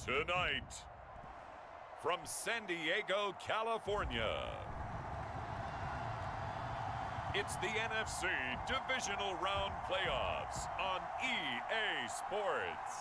Tonight, from San Diego, California, it's the NFC Divisional Round Playoffs on EA Sports.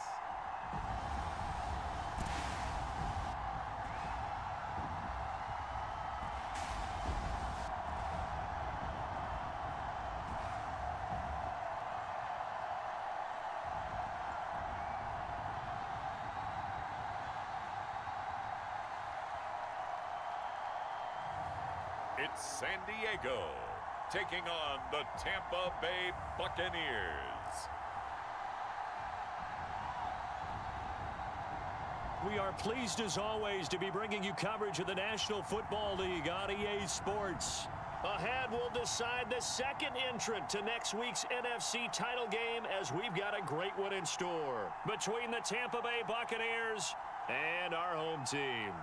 It's San Diego taking on the Tampa Bay Buccaneers. We are pleased as always to be bringing you coverage of the National Football League on EA Sports. Ahead, we'll decide the second entrant to next week's NFC title game as we've got a great one in store between the Tampa Bay Buccaneers and our home team.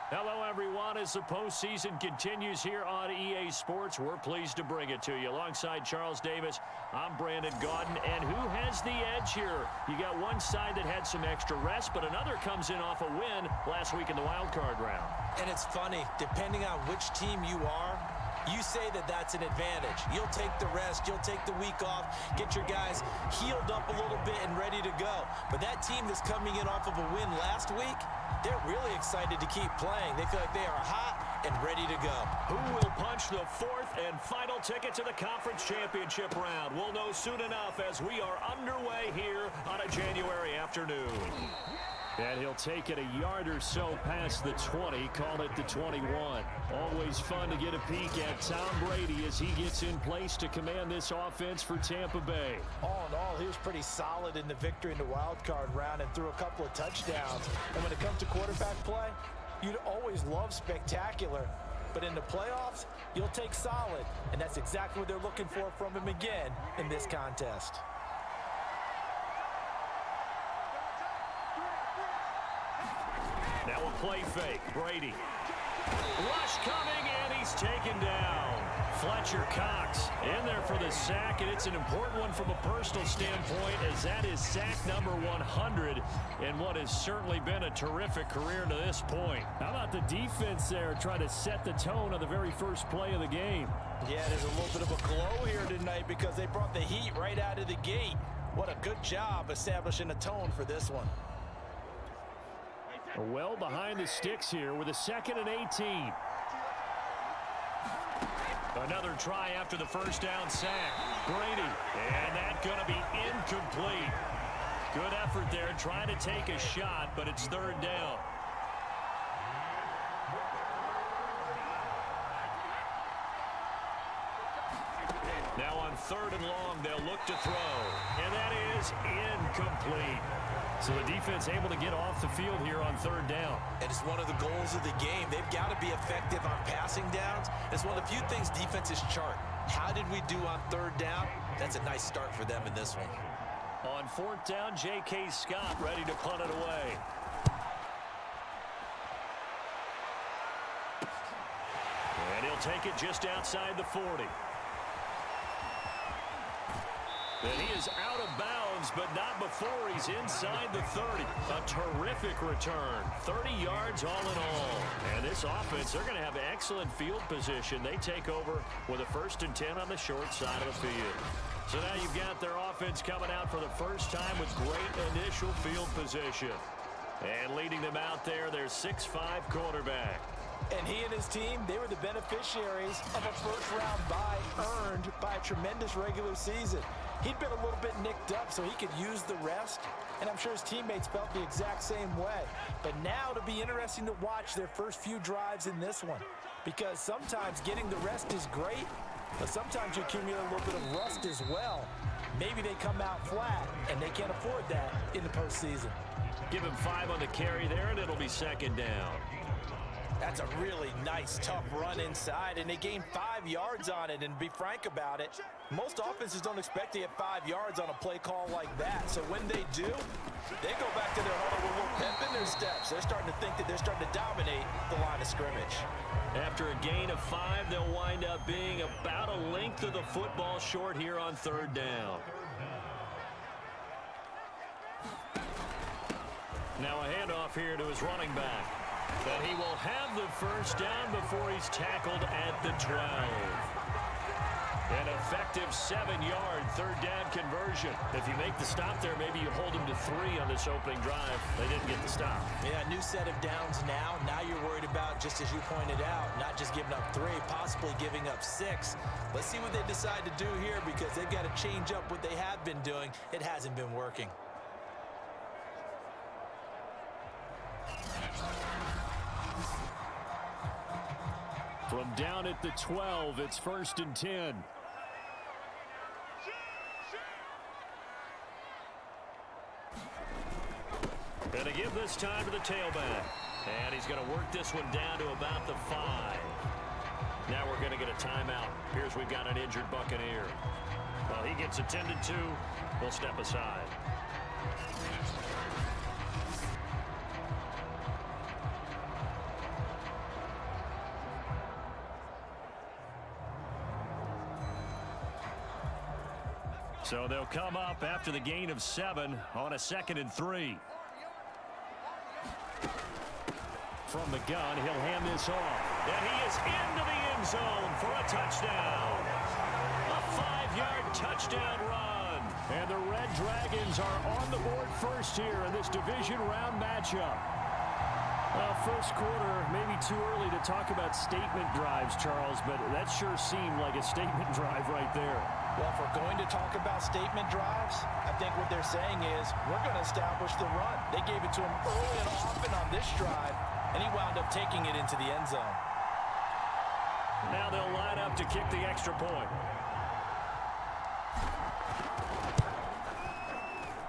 Hello, everyone. As the postseason continues here on EA Sports, we're pleased to bring it to you. Alongside Charles Davis, I'm Brandon Gaudin. And who has the edge here? You got one side that had some extra rest, but another comes in off a win last week in the wild card round. And it's funny, depending on which team you are, you say that that's an advantage. You'll take the rest, you'll take the week off, get your guys healed up a little bit and ready to go. But that team that's coming in off of a win last week, they're really excited to keep playing. They feel like they are hot and ready to go. Who will punch the fourth and final ticket to the conference championship round? We'll know soon enough as we are underway here on a January afternoon. And he'll take it a yard or so past the 20, call it the 21. Always fun to get a peek at Tom Brady as he gets in place to command this offense for Tampa Bay. All in all, he was pretty solid in the victory in the wild card round and threw a couple of touchdowns. And when it comes to quarterback play, you'd always love spectacular. But in the playoffs, you'll take solid. And that's exactly what they're looking for from him again in this contest. Now a play fake. Brady. Rush coming, and he's taken down. Fletcher Cox in there for the sack, and it's an important one from a personal standpoint as that is sack number 100 in what has certainly been a terrific career to this point. How about the defense there trying to set the tone on the very first play of the game? Yeah, there's a little bit of a glow here tonight because they brought the heat right out of the gate. What a good job establishing a tone for this one. Well behind the sticks here with a 2nd and 18. Another try after the first down sack. Brady, and that's going to be incomplete. Good effort there trying to take a shot, but it's 3rd down. Now on 3rd and long, they'll look to throw, and that is incomplete. So the defense able to get off the field here on 3rd down. And it's one of the goals of the game. They've got to be effective on passing downs. It's one of the few things defenses chart. How did we do on 3rd down? That's a nice start for them in this one. On 4th down, J.K. Scott ready to punt it away. And he'll take it just outside the 40. And he is out of bounds, but not before he's inside the 30. A terrific return. 30 yards all in all. And this offense, they're going to have excellent field position. They take over with a 1st and 10 on the short side of the field. So now you've got their offense coming out for the first time with great initial field position. And leading them out there, their 6'5" quarterback. And he and his team, they were the beneficiaries of a first-round bye earned by a tremendous regular season. He'd been a little bit nicked up, so he could use the rest, and I'm sure his teammates felt the exact same way. But now it'll be interesting to watch their first few drives in this one, because sometimes getting the rest is great, but sometimes you accumulate a little bit of rust as well. Maybe they come out flat, and they can't afford that in the postseason. Give him 5 on the carry there, and it'll be 2nd down. That's That's a really nice, tough run inside, and they gained 5 yards on it. And to be frank about it, most offenses don't expect to get 5 yards on a play call like that. So when they do, they go back to their huddle with a little pep in their steps. They're starting to think that they're starting to dominate the line of scrimmage. After a gain of 5, they'll wind up being about a length of the football short here on 3rd down. Now a handoff here to his running back. But he will have the first down before he's tackled at the 12. An effective 7-yard 3rd down conversion. If you make the stop there, maybe you hold him to 3 on this opening drive. They didn't get the stop. Yeah, new set of downs now. Now you're worried about, just as you pointed out, not just giving up 3, possibly giving up 6. Let's see what they decide to do here, because they've got to change up what they have been doing. It hasn't been working. From down at the 12, it's 1st and 10. Gonna give this time to the tailback. And he's going to work this one down to about the 5. Now we're going to get a timeout. Here's we've got an injured Buccaneer. Well, he gets attended to. We'll step aside. So they'll come up after the gain of 7 on a 2nd and 3. From the gun, he'll hand this off. And he is into the end zone for a touchdown. A 5-yard touchdown run. And the Red Dragons are on the board first here in this division round matchup. First quarter, maybe too early to talk about statement drives, Charles, but that sure seemed like a statement drive right there. Well, if we're going to talk about statement drives, I think what they're saying is we're going to establish the run. They gave it to him early and often on this drive, and he wound up taking it into the end zone. Now they'll line up to kick the extra point.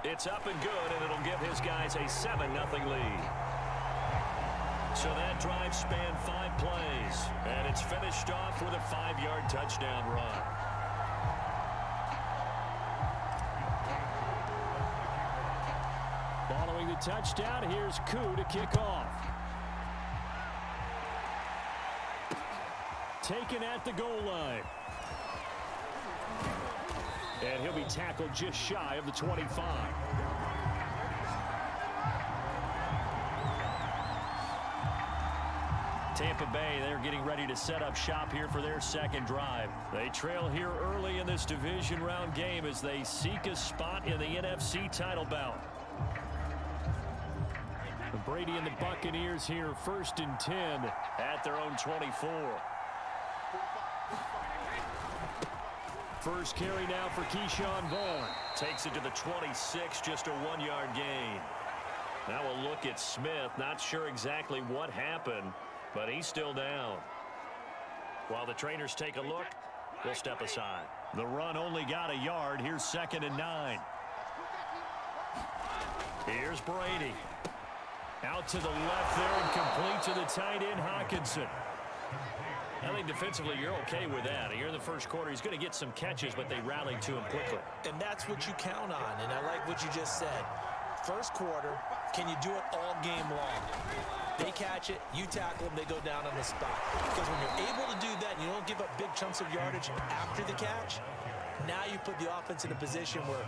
It's up and good, and it'll give his guys a 7-0 lead. So that drive spanned 5 plays, and it's finished off with a 5-yard touchdown run. Following the touchdown, here's Koo to kick off. Taken at the goal line. And he'll be tackled just shy of the 25. Tampa Bay, they're getting ready to set up shop here for their 2nd drive. They trail here early in this division round game as they seek a spot in the NFC title bout. Brady and the Buccaneers here 1st and 10 at their own 24. First carry now for Keyshawn Vaughn. Takes it to the 26, just a 1-yard gain. Now we'll look at Smith. Not sure exactly what happened, but he's still down. While the trainers take a look, we'll step aside. The run only got a yard. Here's 2nd and 9. Here's Brady. Out to the left there and complete to the tight end, Hawkinson. I think defensively you're okay with that. Here in the first quarter, he's going to get some catches, but they rallied to him quickly. And that's what you count on, and I like what you just said. First quarter, can you do it all game long? They catch it, you tackle them, they go down on the spot. Because when you're able to do that and you don't give up big chunks of yardage after the catch, now you put the offense in a position where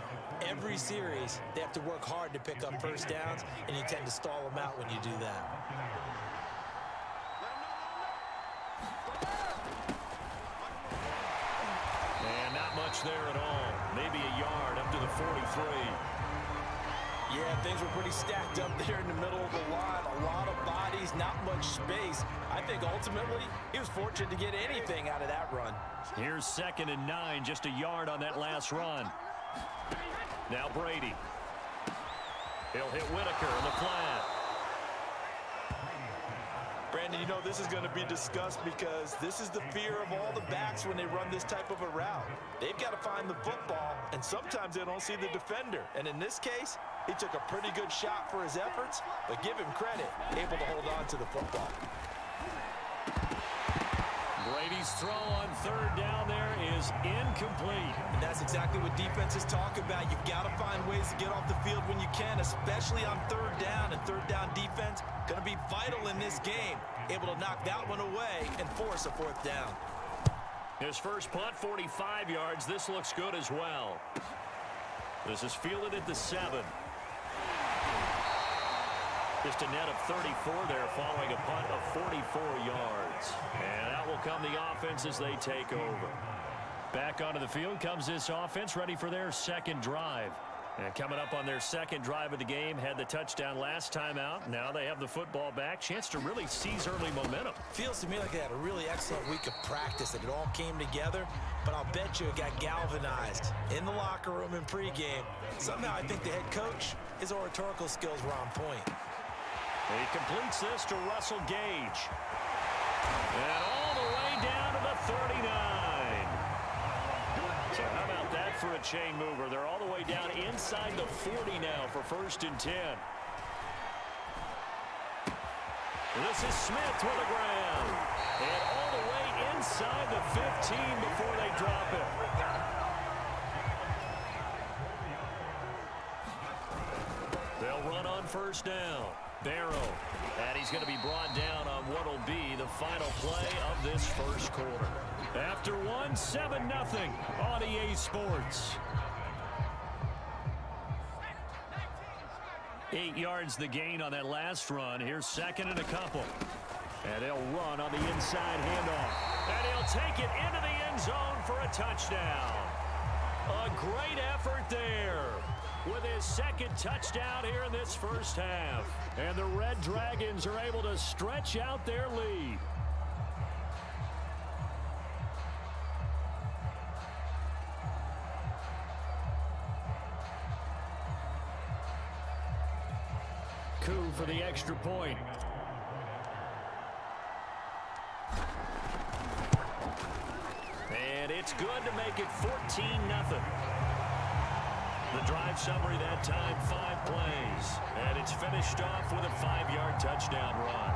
every series they have to work hard to pick up first downs, and you tend to stall them out when you do that. And not much there at all. Maybe a yard up to the 43. Yeah, things were pretty stacked up there in the middle of the line. A lot of bodies, not much space. I think ultimately he was fortunate to get anything out of that run. Here's 2nd and 9, just a yard on that last run. Now Brady. He'll hit Whitaker in the flat. Brandon, you know this is going to be discussed because this is the fear of all the backs when they run this type of a route. They've got to find the football, and sometimes they don't see the defender. And in this case, he took a pretty good shot for his efforts, but give him credit, able to hold on to the football. Brady's throw on third down there is incomplete. And that's exactly what defenses talk about. You've got to find ways to get off the field when you can, especially on third down. And third down defense going to be vital in this game. Able to knock that one away and force a fourth down. His first punt, 45 yards. This looks good as well. This is fielded at the 7. Just a net of 34 there following a punt of 44 yards. And out will come the offense as they take over. Back onto the field comes this offense, ready for their second drive. And coming up on their second drive of the game, had the touchdown last time out. Now they have the football back. Chance to really seize early momentum. Feels to me like they had a really excellent week of practice, that it all came together. But I'll bet you it got galvanized in the locker room in pregame. Somehow I think the head coach, his oratorical skills were on point. He completes this to Russell Gage. And all the way down to the 39. So how about that for a chain mover? They're all the way down inside the 40 now for 1st and 10. This is Smith with the ground. And all the way inside the 15 before they drop it. They'll run on 1st down. Barrow, and he's going to be brought down on what will be the final play of this first quarter. After one, 7-0 on EA Sports. 8 yards the gain on that last run. Here's 2nd and a couple. And they'll run on the inside handoff. And he'll take it into the end zone for a touchdown. A great effort there, with his second touchdown here in this first half. And the Red Dragons are able to stretch out their lead. Coup for the extra point. And it's good to make it 14-0. The drive summary that time, 5 plays. And it's finished off with a 5-yard touchdown run.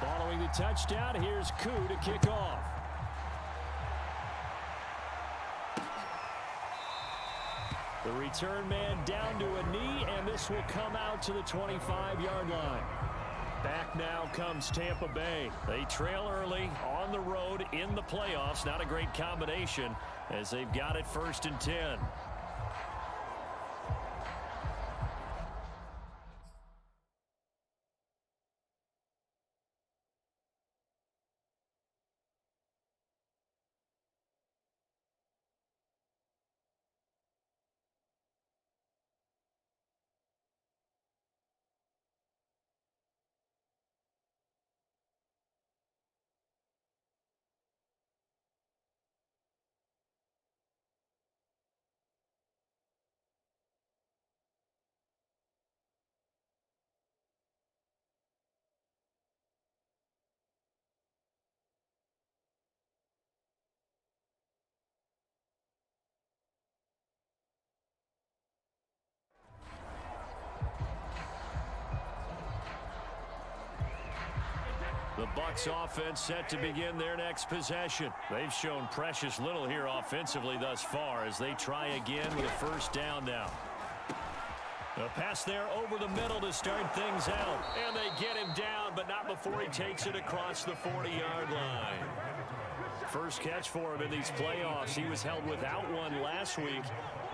Following the touchdown, here's Koo to kick off. The return man down to a knee, and this will come out to the 25-yard line. Back now comes Tampa Bay. They trail early on the road in the playoffs. Not a great combination as they've got it 1st and 10. The Bucs offense set to begin their next possession. They've shown precious little here offensively thus far as they try again with a 1st down now. A pass there over the middle to start things out. And they get him down, but not before he takes it across the 40-yard line. First catch for him in these playoffs. He was held without one last week,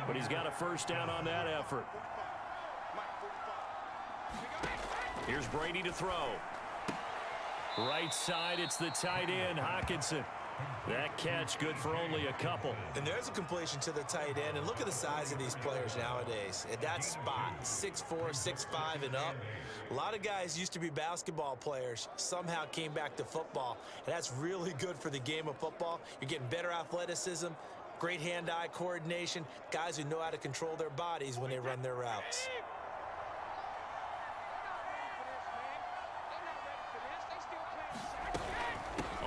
but he's got a 1st down on that effort. Here's Brady to throw. Right side, it's the tight end, Hockenson. That catch good for only a couple. And there's a completion to the tight end. And look at the size of these players nowadays. At that spot, 6'4", 6'5", and up. A lot of guys used to be basketball players, somehow came back to football. And that's really good for the game of football. You're getting better athleticism, great hand-eye coordination, guys who know how to control their bodies when they run their routes.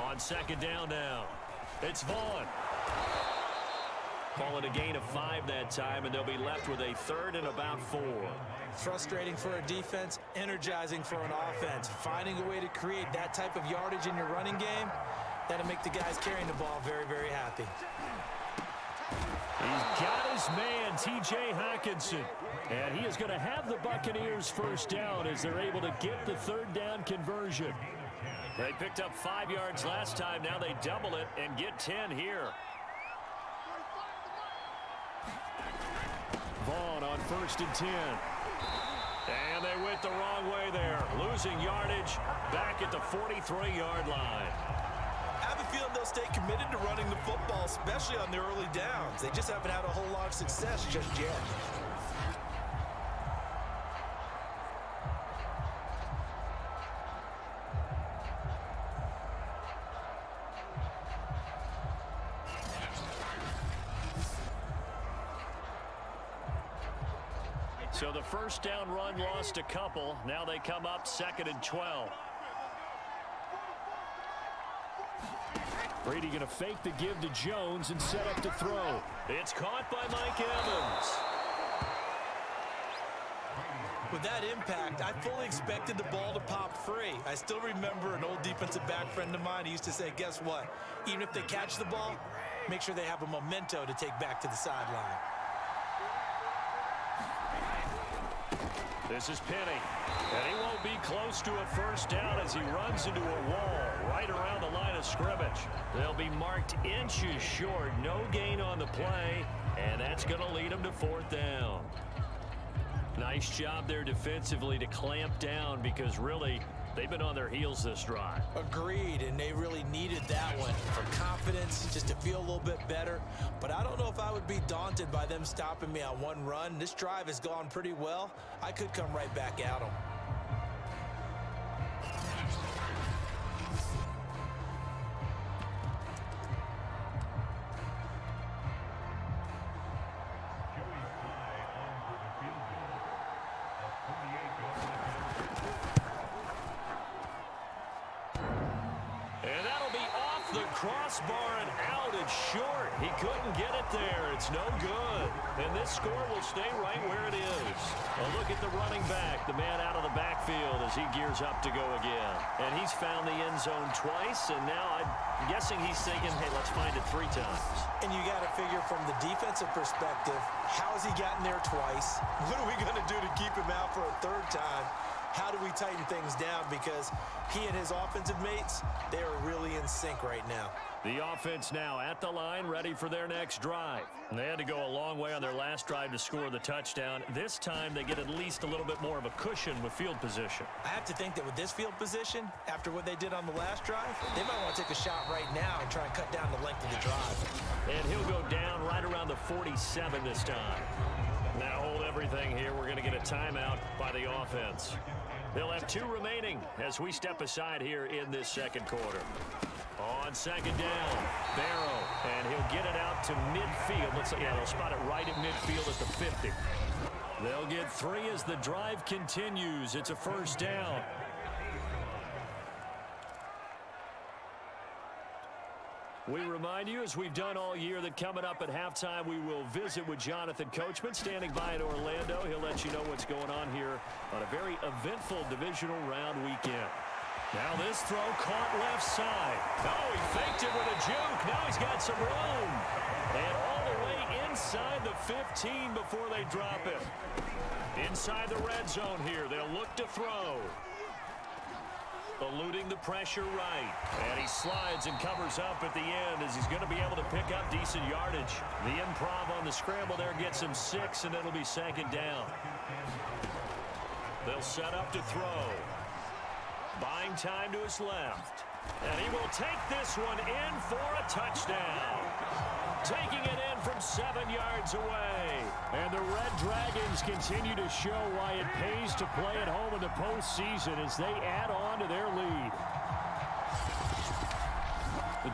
On second down now, it's Vaughn. Calling a gain of 5 that time, and they'll be left with a 3rd and about 4. Frustrating for a defense, energizing for an offense. Finding a way to create that type of yardage in your running game, that'll make the guys carrying the ball very, very happy. He's got his man, T.J. Hockenson. And he is going to have the Buccaneers first down as they're able to get the 3rd down conversion. They picked up 5 yards last time. Now they double it and get 10 here. Vaughn on 1st and 10. And they went the wrong way there. Losing yardage back at the 43-yard line. I have a feeling they'll stay committed to running the football, especially on the early downs. They just haven't had a whole lot of success just yet. So the first down run lost a couple. Now they come up 2nd and 12. Brady going to fake the give to Jones and set up to throw. It's caught by Mike Evans. With that impact, I fully expected the ball to pop free. I still remember an old defensive back friend of mine. He used to say, guess what? Even if they catch the ball, make sure they have a memento to take back to the sideline. This is Penny, and he won't be close to a first down as he runs into a wall right around the line of scrimmage. They'll be marked inches short, no gain on the play, and that's going to lead them to 4th down. Nice job there defensively to clamp down because really they've been on their heels this drive. Agreed, and they really needed that one for confidence, just to feel a little bit better. But I don't know if I would be daunted by them stopping me on one run. This drive has gone pretty well. I could come right back at them. Crossbar and out and short. He couldn't get it there. It's no good. And this score will stay right where it is. A look at the running back, the man out of the backfield as he gears up to go again. And he's found the end zone twice, and now I'm guessing he's thinking, hey, let's find it 3 times. And you got to figure from the defensive perspective, how has he gotten there twice? What are we going to do to keep him out for a 3rd time? How do we tighten things down? Because he and his offensive mates, they are really in sync right now. The offense now at the line, ready for their next drive. And they had to go a long way on their last drive to score the touchdown. This time they get at least a little bit more of a cushion with field position. I have to think that with this field position, after what they did on the last drive, they might want to take a shot right now and try and cut down the length of the drive. And he'll go down right around the 47 this time. Now hold everything here. We're going to get a timeout by the offense. They'll have 2 remaining as we step aside here in this 2nd quarter. On 2nd down, Barrow, and he'll get it out to midfield. Looks like, yeah, they'll spot it right at midfield at the 50. They'll get 3 as the drive continues. It's a 1st down. We remind you, as we've done all year, that coming up at halftime, we will visit with Jonathan Coachman, standing by in Orlando. He'll let you know what's going on here on a very eventful divisional round weekend. Now this throw caught left side. Oh, he faked it with a juke. Now he's got some room. And all the way inside the 15 before they drop it. Inside the red zone here, they'll look to throw. Eluding the pressure right. And he slides and covers up at the end as he's going to be able to pick up decent yardage. The improv on the scramble there gets him 6, and it'll be 2nd down. They'll set up to throw. Buying time to his left. And he will take this one in for a touchdown. Taking it in from 7 yards away. And the Red Dragons continue to show why it pays to play at home in the postseason as they add on to their lead.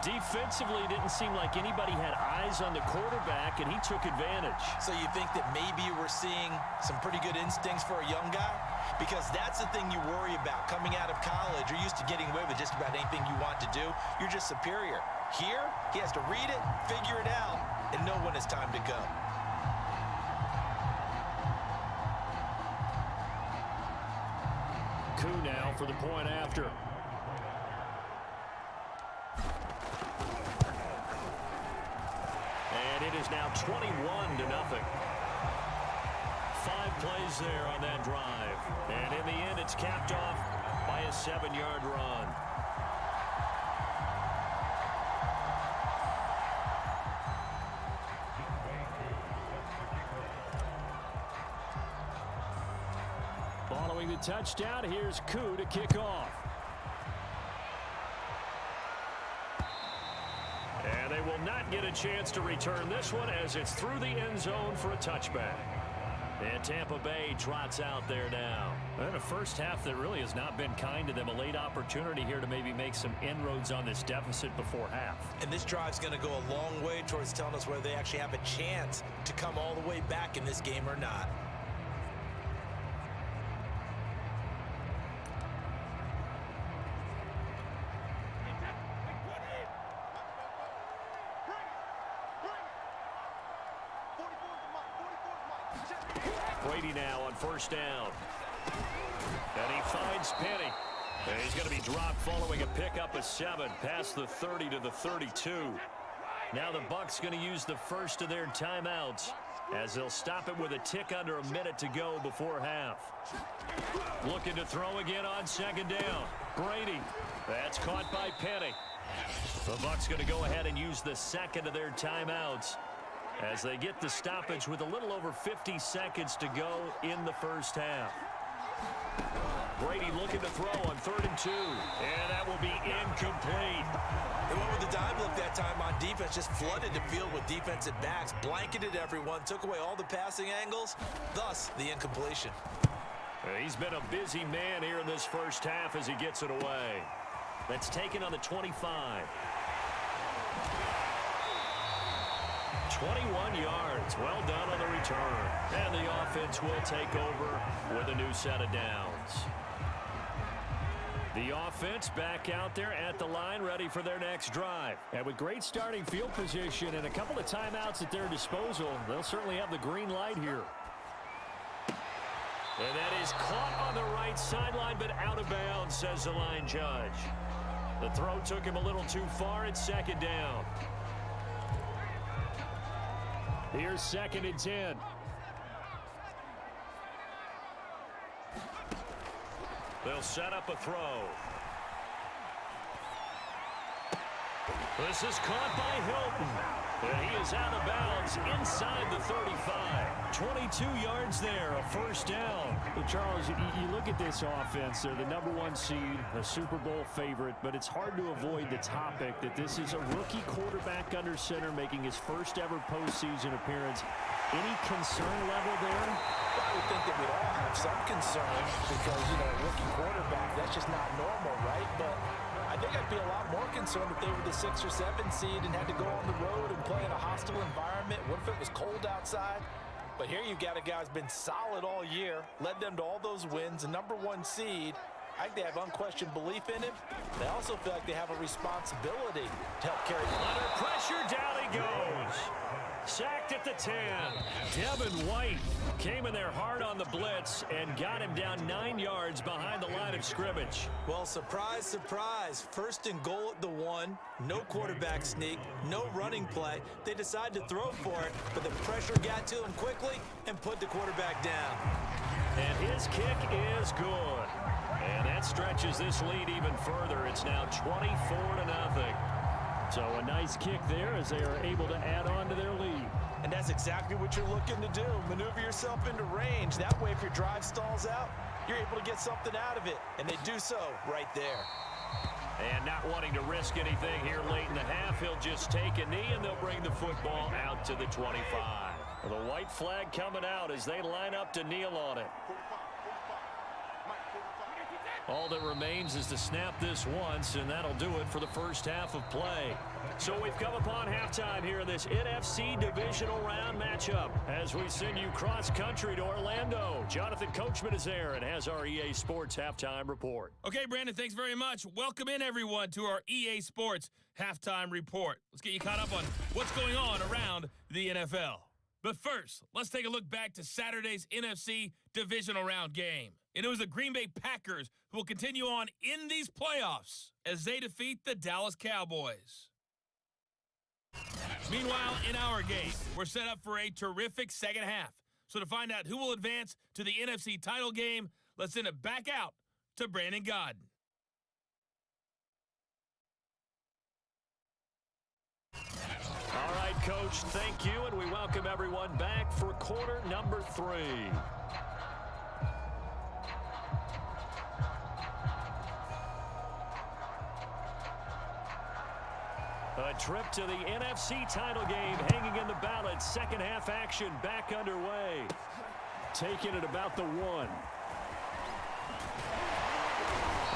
Defensively, it didn't seem like anybody had eyes on the quarterback, and he took advantage. So you think that maybe we're seeing some pretty good instincts for a young guy? because that's the thing you worry about. Coming out of college, you're used to getting away with just about anything you want to do. You're just superior. Here, he has to read it, figure it out, and know when it's time to go. Coup now for the point after. And it is now 21-0. 5 plays there on that drive. And in the end, it's capped off by a 7-yard run. Following the touchdown, here's Coup to kick off. And they will not get a chance to return this one as it's through the end zone for a touchback. And Tampa Bay trots out there now. And a first half that really has not been kind to them. A late opportunity here to maybe make some inroads on this deficit before half. And this drive's going to go a long way towards telling us whether they actually have a chance to come all the way back in this game or not. Brady now on first down. And he finds Penny. And he's going to be dropped following a pickup of 7 past the 30 to the 32. Now the Bucs going to use the first of their timeouts as they'll stop it with a tick under a minute to go before half. Looking to throw again on second down. Brady. That's caught by Penny. The Bucs going to go ahead and use the second of their timeouts as they get the stoppage with a little over 50 seconds to go in the first half. Brady looking to throw on 3rd and 2. And that will be incomplete. They went with the dime look that time on defense, just flooded the field with defensive backs, blanketed everyone, took away all the passing angles, thus the incompletion. He's been a busy man here in this first half as he gets it away. That's taken on the 25. 21 yards. Well done on the return. And the offense will take over with a new set of downs. The offense back out there at the line, ready for their next drive. And with great starting field position and a couple of timeouts at their disposal, they'll certainly have the green light here. And that is caught on the right sideline, but out of bounds, says the line judge. The throw took him a little too far. It's second down. Here's 2nd and 10. They'll set up a throw. This is caught by Hilton. And he is out of bounds inside the 35. 22 yards there, a first down. Well, Charles, you look at this offense. They're the #1 seed, a Super Bowl favorite, but it's hard to avoid the topic that this is a rookie quarterback under center making his first ever postseason appearance. Any concern level there? I would think that we'd all have some concern because, you know, a rookie quarterback, that's just not normal, right? But I think I'd be a lot more concerned if they were the 6 or 7 seed and had to go on the road and play in a hostile environment. What if it was cold outside? But here you got a guy who's been solid all year, led them to all those wins, a #1 seed. I think they have unquestioned belief in him. They also feel like they have a responsibility to help carry the Under pressure, down he goes. Sacked at the 10. Devin White came in there hard on the blitz and got him down 9 yards behind the line of scrimmage. Well, surprise, surprise. 1st and goal at the 1. No quarterback sneak. No running play. They decide to throw for it, but the pressure got to him quickly and put the quarterback down. And his kick is good. And that stretches this lead even further. It's now 24-0. So a nice kick there as they are able to add on to their lead. And that's exactly what you're looking to do. Maneuver yourself into range. That way, if your drive stalls out, you're able to get something out of it. And they do so right there. And not wanting to risk anything here late in the half, he'll just take a knee and they'll bring the football out to the 25. The white flag coming out as they line up to kneel on it. All that remains is to snap this once, and that'll do it for the first half of play. So we've come upon halftime here in this NFC divisional round matchup as we send you cross-country to Orlando. Jonathan Coachman is there and has our EA Sports halftime report. Okay, Brandon, thanks very much. Welcome in, everyone, to our EA Sports halftime report. Let's get you caught up on what's going on around the NFL. But first, let's take a look back to Saturday's NFC divisional round game. And it was the Green Bay Packers who will continue on in these playoffs as they defeat the Dallas Cowboys. Meanwhile, in our game, we're set up for a terrific second half. So to find out who will advance to the NFC title game, let's send it back out to Brandon Godden. All right, Coach, thank you, and we welcome everyone back for quarter number 3. A trip to the NFC title game hanging in the balance. Second half action back underway. Taking it about the 1.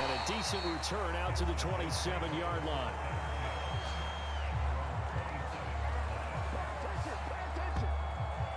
And a decent return out to the 27-yard line.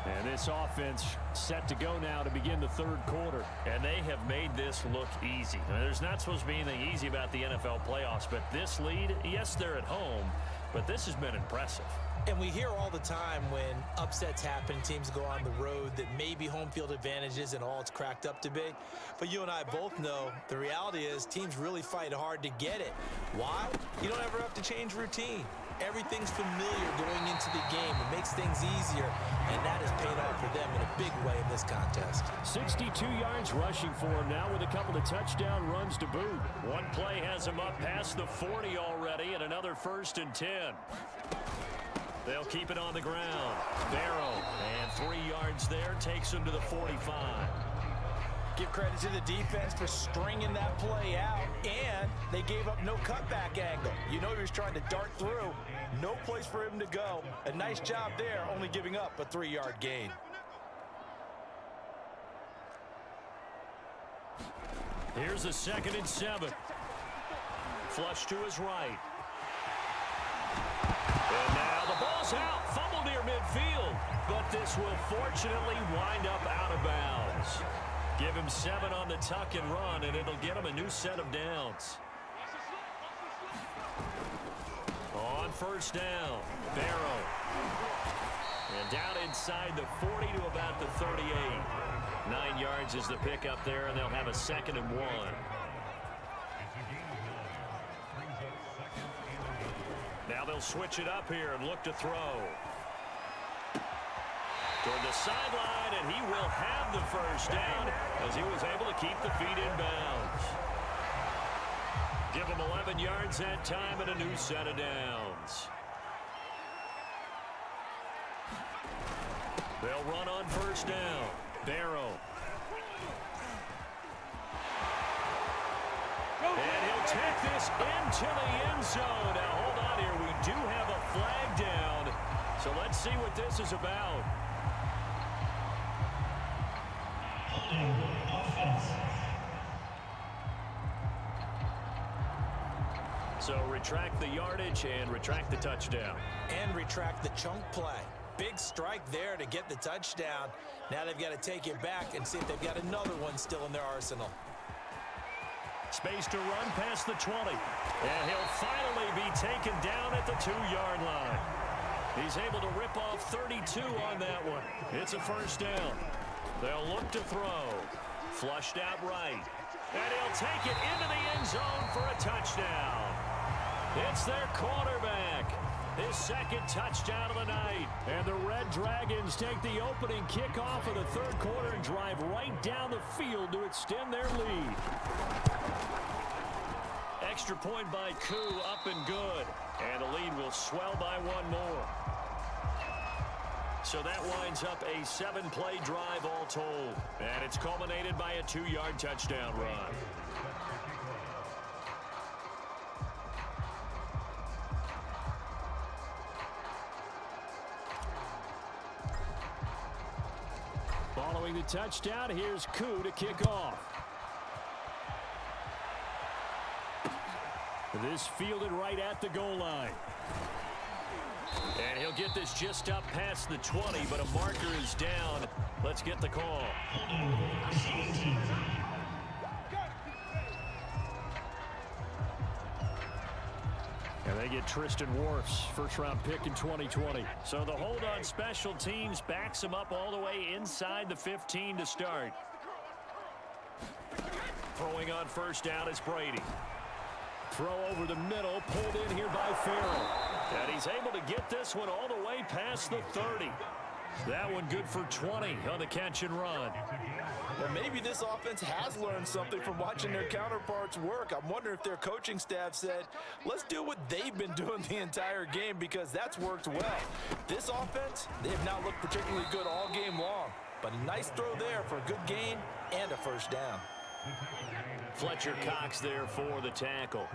And this offense set to go now to begin the third quarter. And they have made this look easy. I mean, there's not supposed to be anything easy about the NFL playoffs, but this lead, yes, they're at home, but this has been impressive. And we hear all the time when upsets happen, teams go on the road, that maybe home field advantage isn't all it's cracked up to be. But you and I both know the reality is teams really fight hard to get it. Why? You don't ever have to change routine. Everything's familiar going into the game. It makes things easier, and that has paid off for them in a big way in this contest. 62 yards rushing for him now with a couple of touchdown runs to boot. One play has him up past the 40 already, and another 1st and 10. They'll keep it on the ground. Barrow, and 3 yards there, takes him to the 45. Give credit to the defense for stringing that play out, and they gave up no cutback angle. You know he was trying to dart through. No place for him to go. A nice job there, only giving up a 3-yard gain. Here's a 2nd and 7. Flush to his right. And now the ball's out. Fumble near midfield. But this will fortunately wind up out of bounds. Give him 7 on the tuck and run, and it'll get him a new set of downs. On 1st down, Barrow. And down inside the 40 to about the 38. 9 yards is the pickup there, and they'll have a 2nd and 1. Now they'll switch it up here and look to throw. Toward the sideline, and he will have the 1st down as he was able to keep the feet in bounds. Give him 11 yards that time and a new set of downs. They'll run on 1st down. Barrow. And he'll take this into the end zone. Now, hold on here. We do have a flag down. So let's see what this is about. So retract the yardage and retract the touchdown. And retract the chunk play. Big strike there to get the touchdown. Now they've got to take it back and see if they've got another one still in their arsenal. Space to run past the 20. And he'll finally be taken down at the 2-yard line. He's able to rip off 32 on that one. It's a 1st down. They'll look to throw. Flushed out right. And he'll take it into the end zone for a touchdown. It's their quarterback. His 2nd touchdown of the night. And the Red Dragons take the opening kickoff of the 3rd quarter and drive right down the field to extend their lead. Extra point by Koo, up and good. And the lead will swell by 1 more. So that winds up a 7-play drive all told. And it's culminated by a 2-yard touchdown run. Following the touchdown, here's Koo to kick off. This fielded right at the goal line. And he'll get this just up past the 20, but a marker is down. Let's get the call. And they get Tristan Wirfs, first-round pick in 2020. So the hold on special teams backs him up all the way inside the 15 to start. Throwing on first down is Brady. Throw over the middle, pulled in here by Farrell. And he's able to get this one all the way past the 30. That one good for 20 on the catch and run. Well, maybe this offense has learned something from watching their counterparts work. I'm wondering if their coaching staff said, let's do what they've been doing the entire game, because that's worked well. This offense, they have not looked particularly good all game long. But a nice throw there for a good gain and a first down. Fletcher Cox there for the tackle.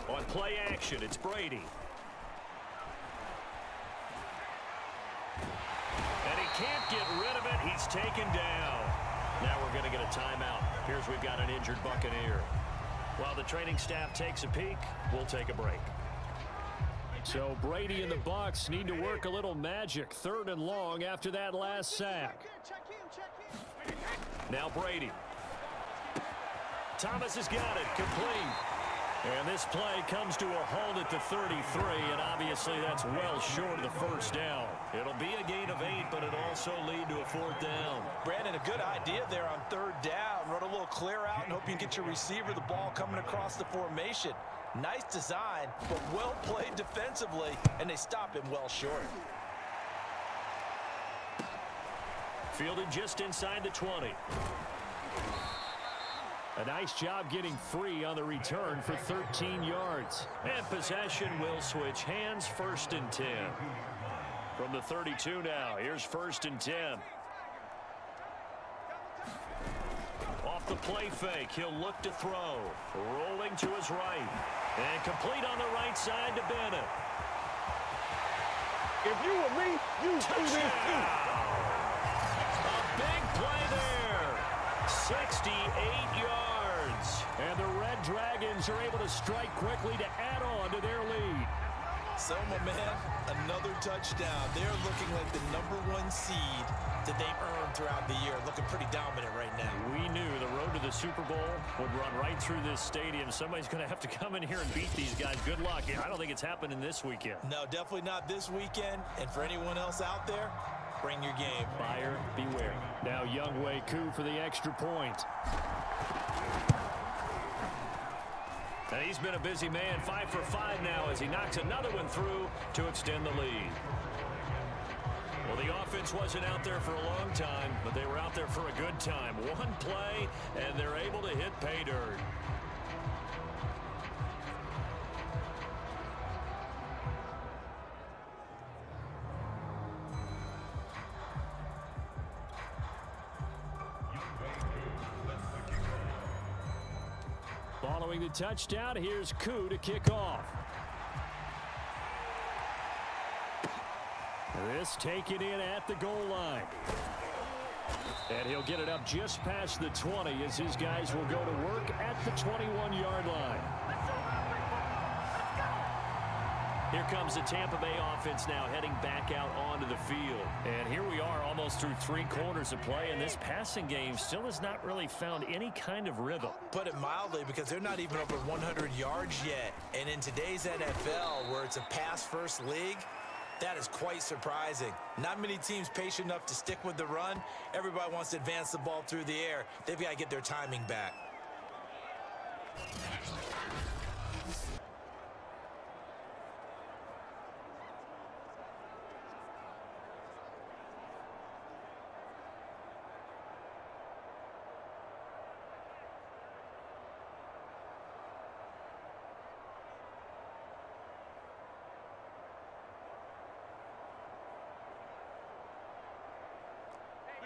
On play action, it's Brady. And he can't get rid of it. He's taken down. Now we're going to get a timeout. Here's we've got an injured Buccaneer. While the training staff takes a peek, we'll take a break. So Brady and the Bucs need to work a little magic. 3rd and long after that last sack. Now Brady. Thomas has got it. Complete. And this play comes to a halt at the 33, and obviously that's well short of the first down. It'll be a gain of 8, but it'll also lead to a 4th down. Brandon, a good idea there on 3rd down. Run a little clear out and hope you can get your receiver the ball coming across the formation. Nice design, but well played defensively, and they stop him well short. Fielded just inside the 20. A nice job getting free on the return for 13 yards. And possession will switch hands. 1st and 10. From the 32 now, here's 1st and 10. Off the play fake, he'll look to throw. Rolling to his right. And complete on the right side to Bennett. If you were me, you do this too. A big play there. 68 yards. And the Red Dragons are able to strike quickly to add on to their lead. So, my man, another touchdown. They're looking like the #1 seed that they earned throughout the year. Looking pretty dominant right now. We knew the road to the Super Bowl would run right through this stadium. Somebody's going to have to come in here and beat these guys. Good luck. I don't think it's happening this weekend. No, definitely not this weekend. And for anyone else out there, bring your game. Buyer beware. Now Younghoe Koo for the extra point. And he's been a busy man. 5 for 5 now as he knocks another one through to extend the lead. Well, the offense wasn't out there for a long time, but they were out there for a good time. One play, and they're able to hit pay dirt. Following the touchdown, here's Koo to kick off. This taken in at the goal line. And he'll get it up just past the 20 as his guys will go to work at the 21-yard line. Here comes the Tampa Bay offense now heading back out onto the field. And here we are almost through 3 quarters of play, and this passing game still has not really found any kind of rhythm. Put it mildly, because they're not even over 100 yards yet. And in today's NFL, where it's a pass-first league, that is quite surprising. Not many teams patient enough to stick with the run. Everybody wants to advance the ball through the air. They've got to get their timing back.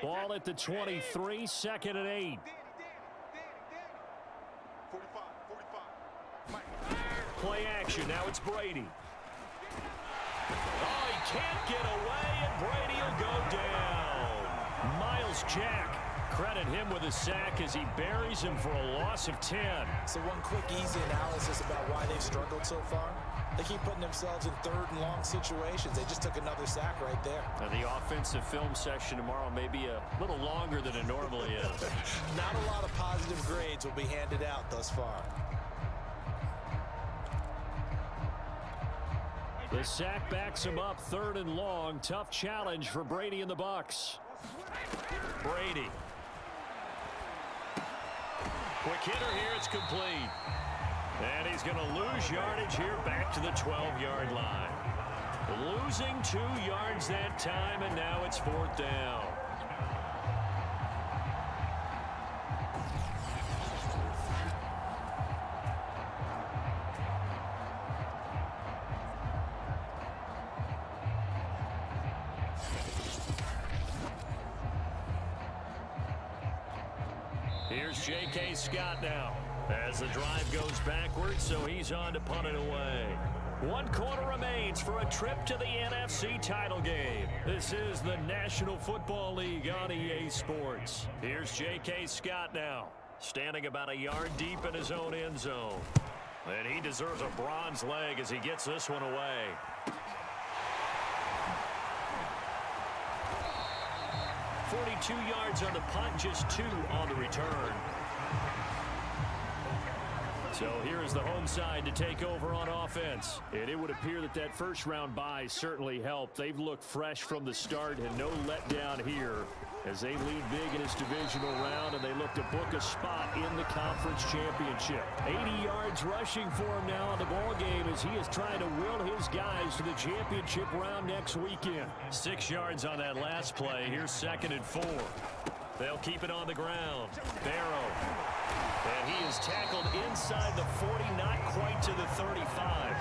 Ball at the 23, 2nd and 8. Play action, now it's Brady. Oh, he can't get away, and Brady will go down. Miles Jack Credit him with a sack as he buries him for a loss of 10. So one quick, easy analysis about why they've struggled so far. They keep putting themselves in third and long situations. They just took another sack right there. Now the offensive film session tomorrow may be a little longer than it normally is. Not a lot of positive grades will be handed out thus far. The sack backs him up, third and long. Tough challenge for Brady and the Bucs. Brady. Quick hitter here, it's complete. And he's going to lose yardage here back to the 12-yard line. Losing 2 yards that time, and now it's 4th down. Here's J.K. Scott now as the drive goes backwards, so he's on to punt it away. 1 quarter remains for a trip to the NFC title game. This is the National Football League on EA Sports. Here's J.K. Scott now, standing about a yard deep in his own end zone. And he deserves a bronze leg as he gets this one away. .42 yards on the punt, just 2 on the return. So here is the home side to take over on offense. And it would appear that that first-round bye certainly helped. They've looked fresh from the start and no letdown here as they lead big in this divisional round, and they look to book a spot in the conference championship. 80 yards rushing for him now in the ball game as he is trying to will his guys to the championship round next weekend. 6 yards on that last play. Here's 2nd and 4. They'll keep it on the ground. Barrow. And he is tackled inside the 40, not quite to the 35.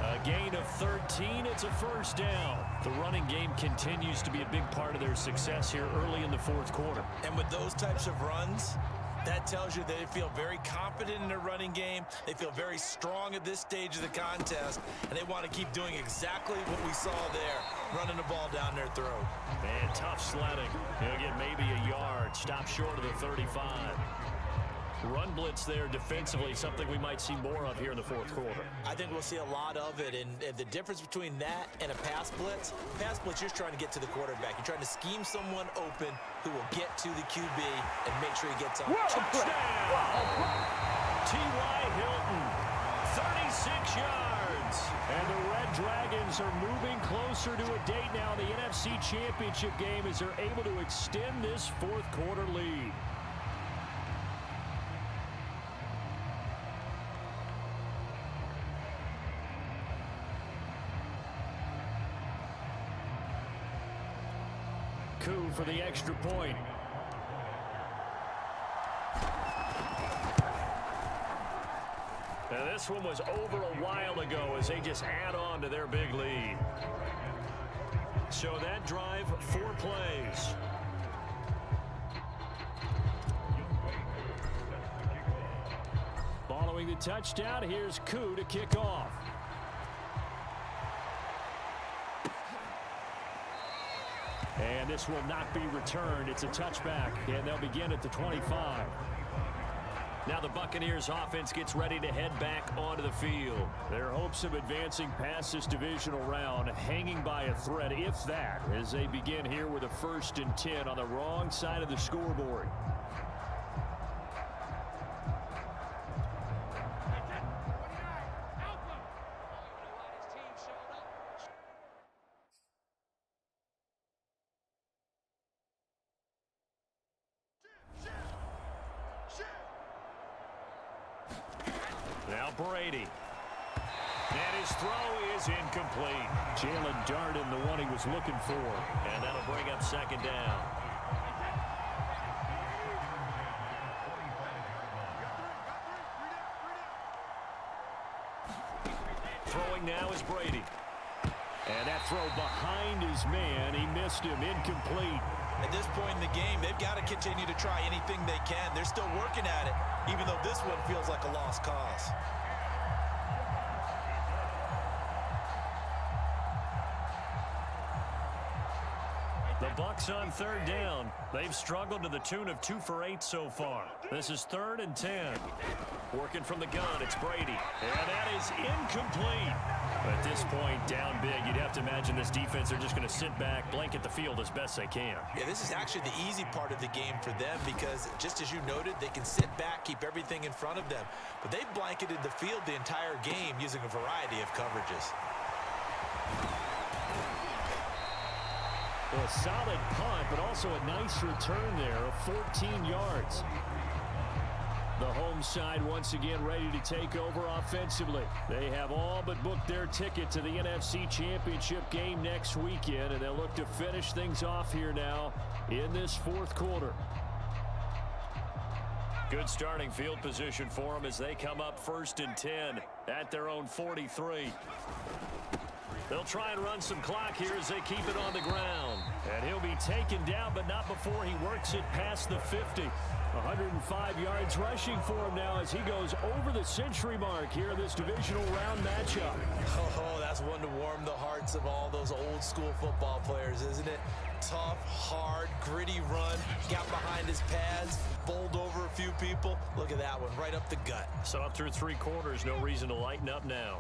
A gain of 13, it's a first down. The running game continues to be a big part of their success here early in the 4th quarter. And with those types of runs, that tells you they feel very confident in their running game. They feel very strong at this stage of the contest, and they want to keep doing exactly what we saw there, running the ball down their throat. And tough sledding. He'll get maybe a yard, stop short of the 35. Run blitz there defensively, something we might see more of here in the 4th quarter. I think we'll see a lot of it, and the difference between that and a pass blitz, you're just trying to get to the quarterback. You're trying to scheme someone open who will get to the QB and make sure he gets on. Touchdown! T.Y. Hilton, 36 yards. And the Red Dragons are moving closer to a date now in the NFC Championship game as they're able to extend this 4th quarter lead. Coup for the extra point. Now this one was over a while ago as they just add on to their big lead. So that drive, 4 plays. Following the touchdown, here's Coup to kick off. And this will not be returned. It's a touchback, and they'll begin at the 25. Now the Buccaneers offense gets ready to head back onto the field. Their hopes of advancing past this divisional round hanging by a thread, if that, as they begin here with a 1st and 10 on the wrong side of the scoreboard. Now Brady. And his throw is incomplete. Jalen Darden, the one he was looking for. And that'll bring up 2nd down. Throwing now is Brady. And that throw behind his man. He missed him. Incomplete. At this point in the game, they've got to continue to try anything they can. They're still working at it, even though this one feels like a lost cause. The Bucs 6 on 3rd down. They've struggled to the tune of 2 for 8 so far. This is 3rd and 10. Working from the gun, it's Brady. And that is incomplete. At this point, down big, you'd have to imagine this defense, they're just going to sit back, blanket the field as best they can. Yeah, this is actually the easy part of the game for them because, just as you noted, they can sit back, keep everything in front of them. But they've blanketed the field the entire game using a variety of coverages. Well, a solid punt, but also a nice return there of 14 yards. The home side once again ready to take over offensively. They have all but booked their ticket to the NFC Championship game next weekend, and they'll look to finish things off here now in this 4th quarter. Good starting field position for them as they come up 1st and 10 at their own 43. They'll try and run some clock here as they keep it on the ground. And he'll be taken down, but not before he works it past the 50. 105 yards rushing for him now as he goes over the century mark here in this divisional round matchup. Oh, that's one to warm the hearts of all those old school football players, isn't it? Tough, hard, gritty run, got behind his pads, bowled over a few people. Look at that one, right up the gut. So up through 3 quarters, no reason to lighten up now.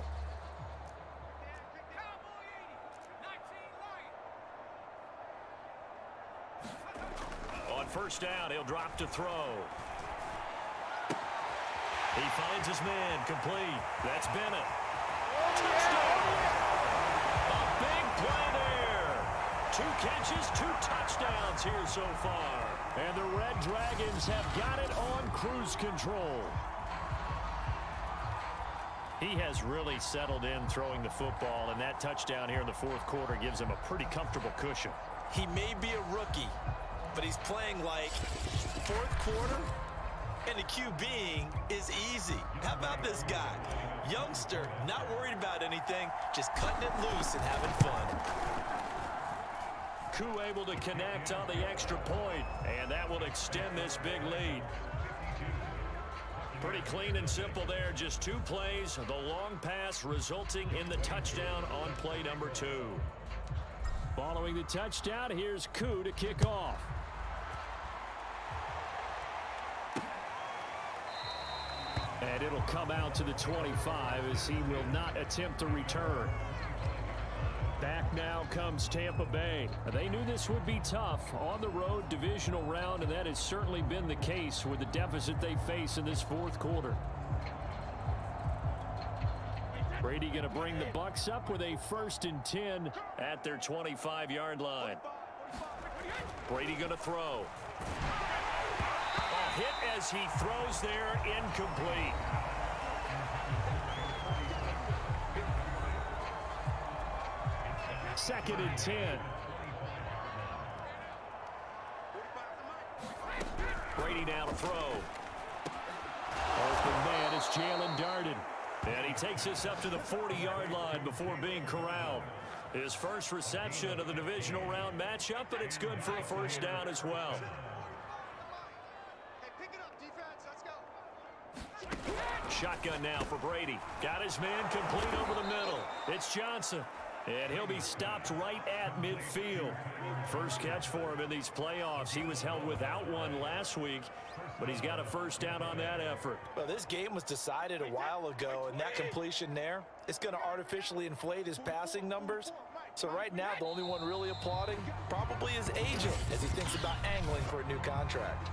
On 1st down, he'll drop to throw. He finds his man, complete. That's Bennett. Touchdown! A big play there. 2 catches, 2 touchdowns here so far. And the Red Dragons have got it on cruise control. He has really settled in throwing the football, and that touchdown here in the 4th quarter gives him a pretty comfortable cushion. He may be a rookie, but he's playing like 4th quarter, and the QBing is easy. How about this guy? Youngster, not worried about anything, just cutting it loose and having fun. Koo able to connect on the extra point, and that will extend this big lead. Pretty clean and simple there, just 2 plays, the long pass resulting in the touchdown on play number 2. Following the touchdown, here's Koo to kick off. And it'll come out to the 25 as he will not attempt a return. Back now comes Tampa Bay. They knew this would be tough on the road divisional round, and that has certainly been the case with the deficit they face in this 4th quarter. Brady going to bring the Bucs up with a 1st and 10 at their 25-yard line. Brady going to throw. A hit as he throws there, incomplete. Second and 10. Brady now to throw. Open man is Jalen Darden. And he takes us up to the 40-yard line before being corralled. His first reception of the divisional round matchup, but it's good for a 1st down as well. Shotgun now for Brady. Got his man complete over the middle. It's Johnson. And he'll be stopped right at midfield. First catch for him in these playoffs. He was held without one last week, but he's got a 1st down on that effort. Well, this game was decided a while ago, and that completion there, it's going to artificially inflate his passing numbers. So right now, the only one really applauding probably is agent as he thinks about angling for a new contract.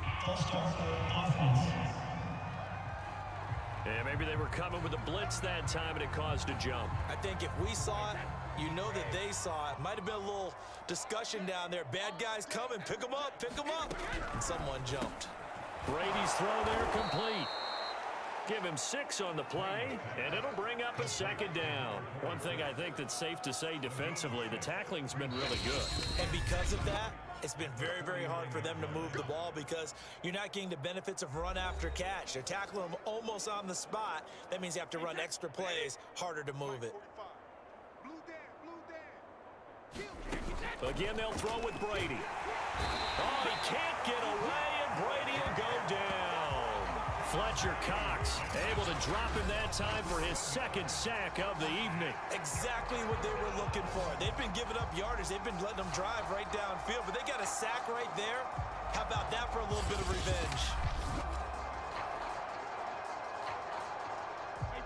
Yeah, maybe they were coming with a blitz that time, and it caused a jump. I think if we saw it, you know that they saw it. Might have been a little discussion down there. Bad guys coming. Pick them up. Pick them up. And someone jumped. Brady's throw there complete. Give him 6 on the play, and it'll bring up a 2nd down. One thing I think that's safe to say defensively, the tackling's been really good. And because of that, it's been very, very hard for them to move the ball because you're not getting the benefits of run after catch. They're tackling them almost on the spot. That means you have to run extra plays, harder to move it. Again, they'll throw with Brady. Oh, he can't get away, and Brady will go down. Fletcher Cox able to drop him that time for his second sack of the evening. Exactly what they were looking for. They've been giving up yardage. They've been letting them drive right downfield, but they got a sack right there. How about that for a little bit of revenge?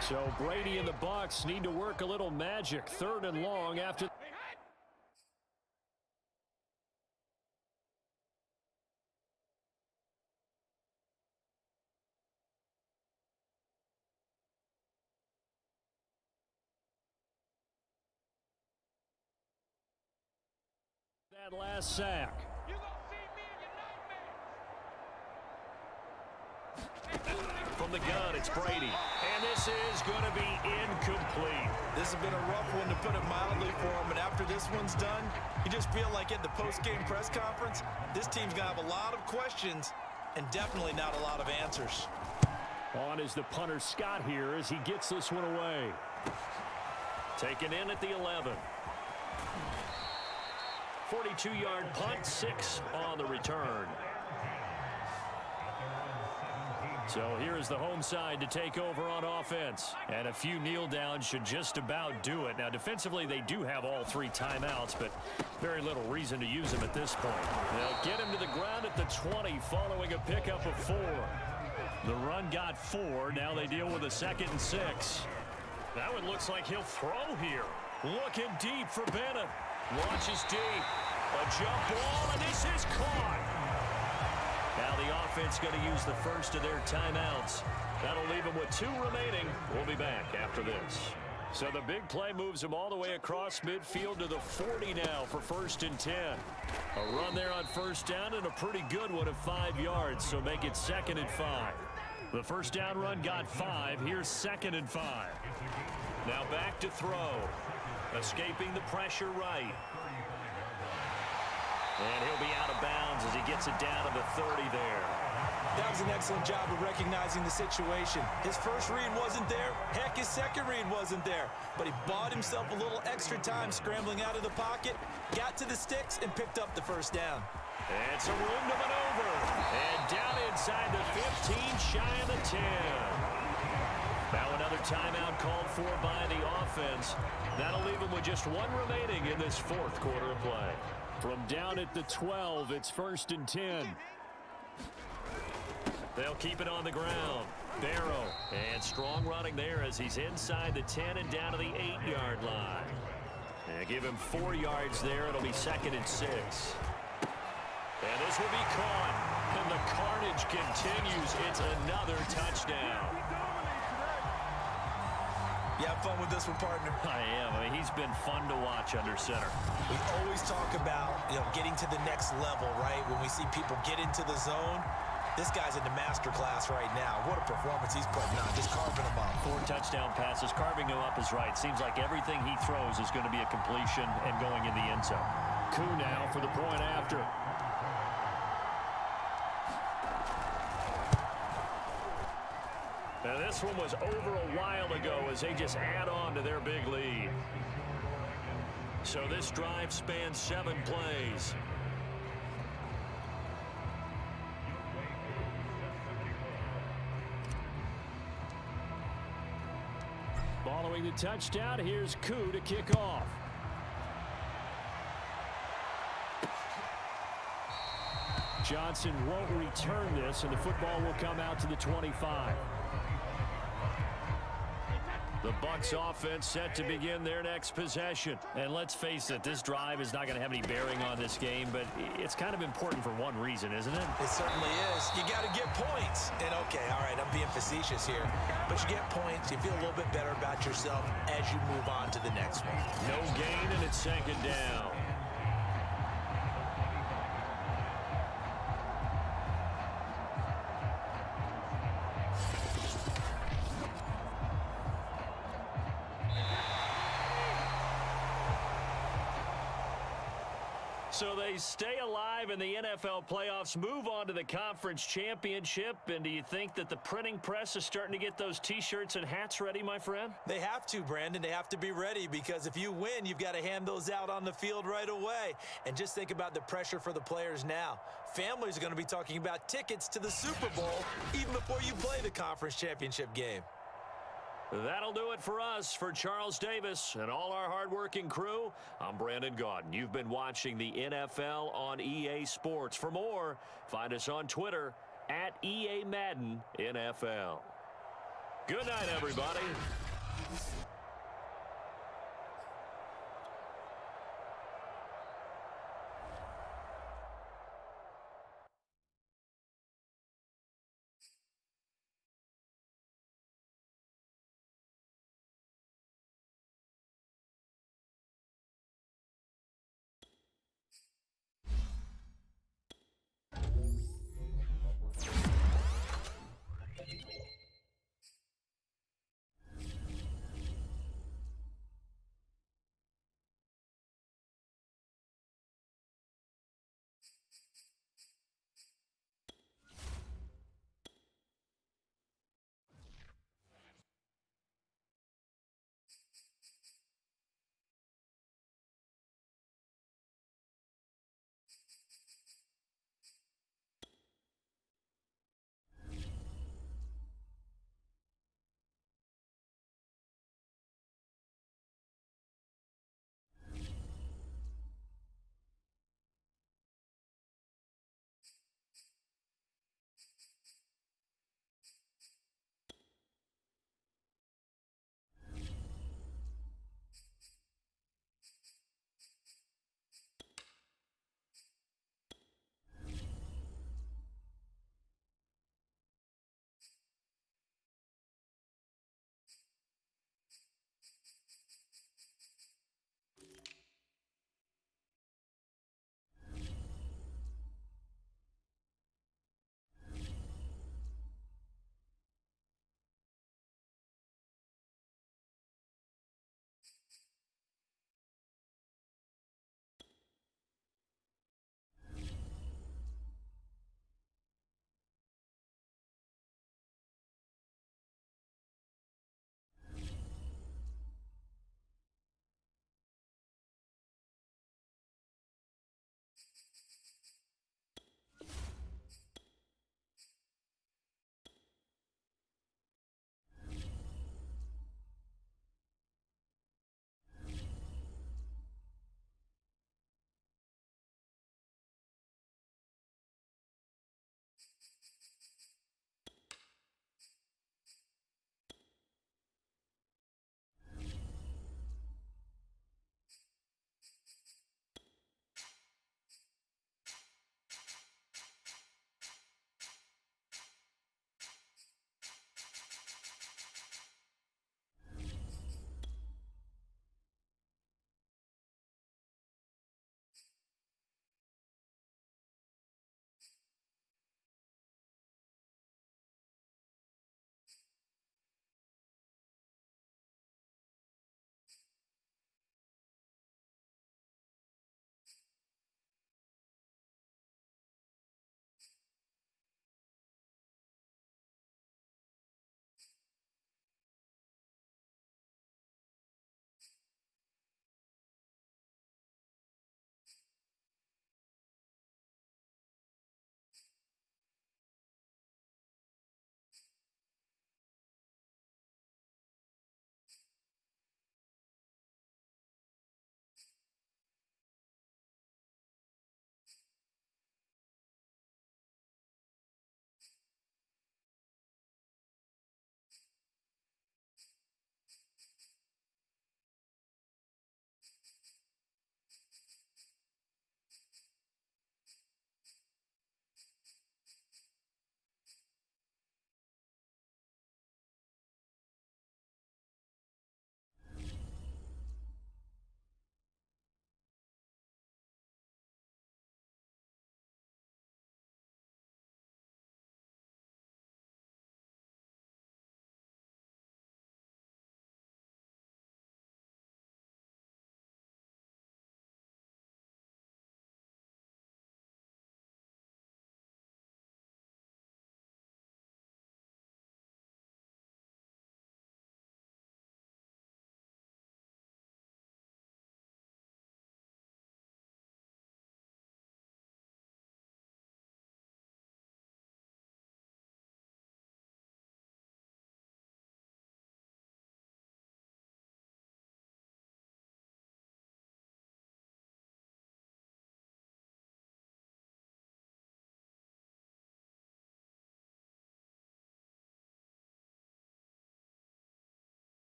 So Brady and the Bucs need to work a little magic. 3rd and long after. That last sack. From the gun, it's Brady. And this is going to be incomplete. This has been a rough one, to put it mildly, for him. And after this one's done, you just feel like at the post-game press conference, this team's going to have a lot of questions and definitely not a lot of answers. On is the punter Scott here as he gets this one away. Taken in at the 11. 42-yard punt, 6 on the return. So here's the home side to take over on offense. And a few kneel downs should just about do it. Now, defensively, they do have all 3 timeouts, but very little reason to use them at this point. They'll get him to the ground at the 20 following a pickup of 4. The run got 4. Now they deal with a 2nd and 6. That one looks like he'll throw here. Looking deep for Bennett. Launches deep. A jump ball, and this is caught. Now the offense going to use the first of their timeouts. That'll leave them with 2 remaining. We'll be back after this. So the big play moves them all the way across midfield to the 40 now for 1st and 10. A run there on 1st down and a pretty good one of 5 yards, so make it 2nd and 5. The 1st down run got 5. Here's 2nd and 5. Now back to throw. Escaping the pressure right. And he'll be out of bounds as he gets it down to the 30 there. That was an excellent job of recognizing the situation. His first read wasn't there. Heck, his second read wasn't there. But he bought himself a little extra time scrambling out of the pocket, got to the sticks, and picked up the 1st down. And some room to maneuver. And down inside the 15, shy of the 10. Now another timeout called for by the offense. That'll leave them with just 1 remaining in this 4th quarter of play. From down at the 12, it's 1st and 10. They'll keep it on the ground. Barrow. And strong running there as he's inside the 10 and down to the 8-yard line. And give him 4 yards there. It'll be 2nd and 6. And this will be caught. And the carnage continues. It's another touchdown. You have fun with this one, partner? I am. I mean, he's been fun to watch under center. We always talk about, getting to the next level, right? When we see people get into the zone, this guy's in the master class right now. What a performance he's putting on, just carving them up. 4 touchdown passes. Carving him up is right. Seems like everything he throws is going to be a completion and going in the end zone. Koo now for the point after. Now this one was over a while ago as they just add on to their big lead. So this drive spans 7 plays. Following the touchdown, here's Koo to kick off. Johnson won't return this, and the football will come out to the 25. The Bucs offense set to begin their next possession. And let's face it, this drive is not going to have any bearing on this game, but it's kind of important for one reason, isn't it? It certainly is. You got to get points. And okay, all right, I'm being facetious here. But you get points, you feel a little bit better about yourself as you move on to the next one. No gain, and it's 2nd down. So they stay alive in the NFL playoffs, move on to the conference championship. And do you think that the printing press is starting to get those T-shirts and hats ready, my friend? They have to, Brandon. They have to be ready because if you win, you've got to hand those out on the field right away. And just think about the pressure for the players now. Families are going to be talking about tickets to the Super Bowl even before you play the conference championship game. That'll do it for us. For Charles Davis and all our hardworking crew, I'm Brandon Gaudin. You've been watching the NFL on EA Sports. For more, find us on Twitter at EA Madden NFL. Good night, everybody.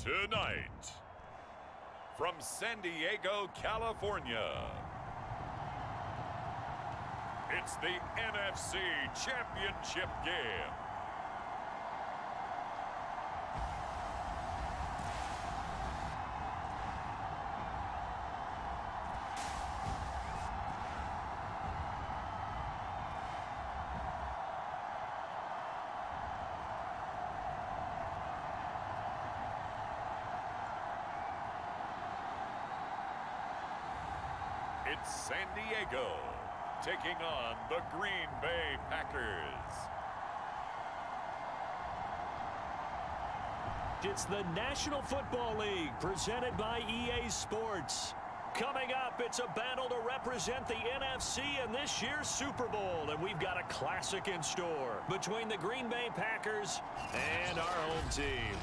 Tonight, from San Diego, California, it's the NFC Championship game. It's San Diego taking on the Green Bay Packers. It's the National Football League presented by EA Sports. Coming up, it's a battle to represent the NFC in this year's Super Bowl, and we've got a classic in store between the Green Bay Packers and our home team.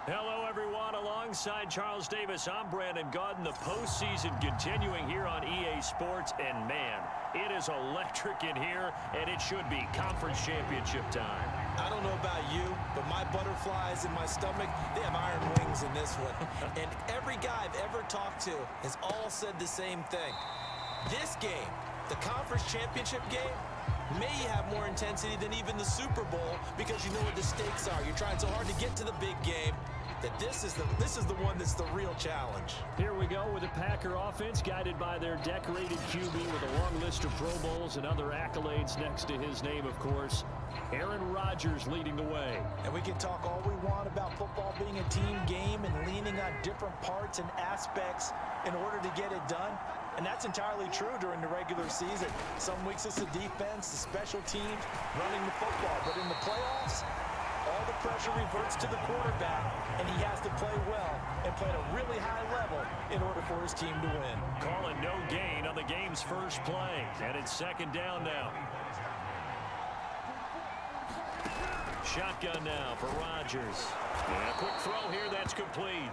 Hello, everyone. Alongside Charles Davis, I'm Brandon Gaudin. The postseason continuing here on EA Sports. And, man, it is electric in here, and it should be conference championship time. I don't know about you, but my butterflies in my stomach, they have iron wings in this one. And every guy I've ever talked to has all said the same thing. This game, the conference championship game, may have more intensity than even the Super Bowl because you know what the stakes are. You're trying so hard to get to the big game that this is the one that's the real challenge. Here we go with the Packer offense guided by their decorated QB with a long list of Pro Bowls and other accolades next to his name, of course. Aaron Rodgers leading the way. And we can talk all we want about football being a team game and leaning on different parts and aspects in order to get it done. And that's entirely true during the regular season. Some weeks it's the defense, the special teams, running the football. But in the playoffs, all the pressure reverts to the quarterback, and he has to play well and play at a really high level in order for his team to win. Calling no gain on the game's first play. And it's second down now. Shotgun now for Rodgers. And a quick throw here, that's complete.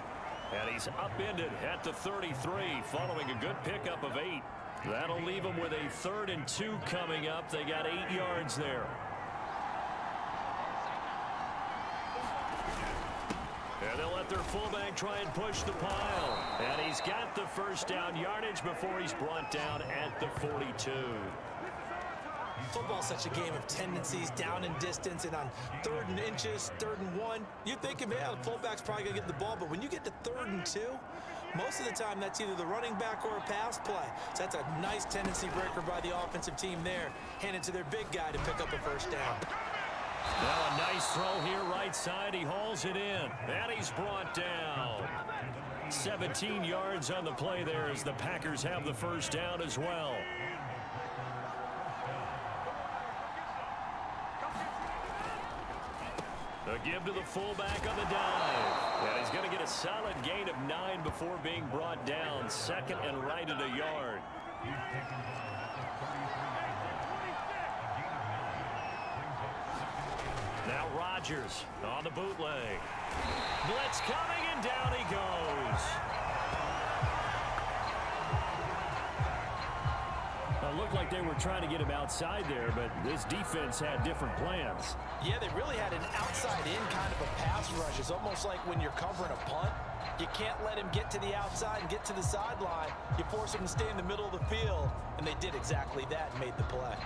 And he's upended at the 33 following a good pickup of 8. That'll leave him with a 3rd and 2 coming up. They got 8 yards there. And they'll let their fullback try and push the pile. And he's got the first down yardage before he's brought down at the 42. Football's such a game of tendencies, down in distance, and on 3rd and inches, 3rd and 1, you're thinking, man, the fullback's probably going to get the ball. But when you get to 3rd and 2, most of the time that's either the running back or a pass play. So that's a nice tendency breaker by the offensive team there. Hand it to their big guy to pick up a first down. Now a nice throw here, right side. He hauls it in. And he's brought down. 17 yards on the play there as the Packers have the first down as well. A give to the fullback on the dive. And he's going to get a solid gain of 9 before being brought down. 2nd and right at a yard. Now Rodgers on the bootleg. Blitz coming, and down he goes. It looked like they were trying to get him outside there, but this defense had different plans. Yeah, they really had an outside-in kind of a pass rush. It's almost like when you're covering a punt. You can't let him get to the outside and get to the sideline. You force him to stay in the middle of the field, and they did exactly that and made the play.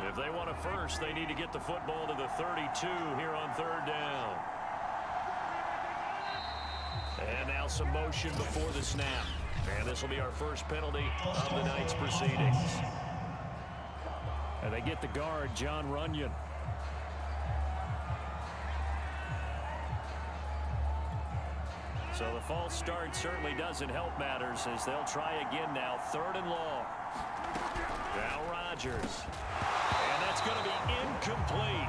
If they want a first, they need to get the football to the 32 here on 3rd down. And now some motion before the snap. And this will be our first penalty of the night's proceedings. And they get the guard, John Runyon. So the false start certainly doesn't help matters as they'll try again now. 3rd and long. Now Rodgers. And that's going to be incomplete.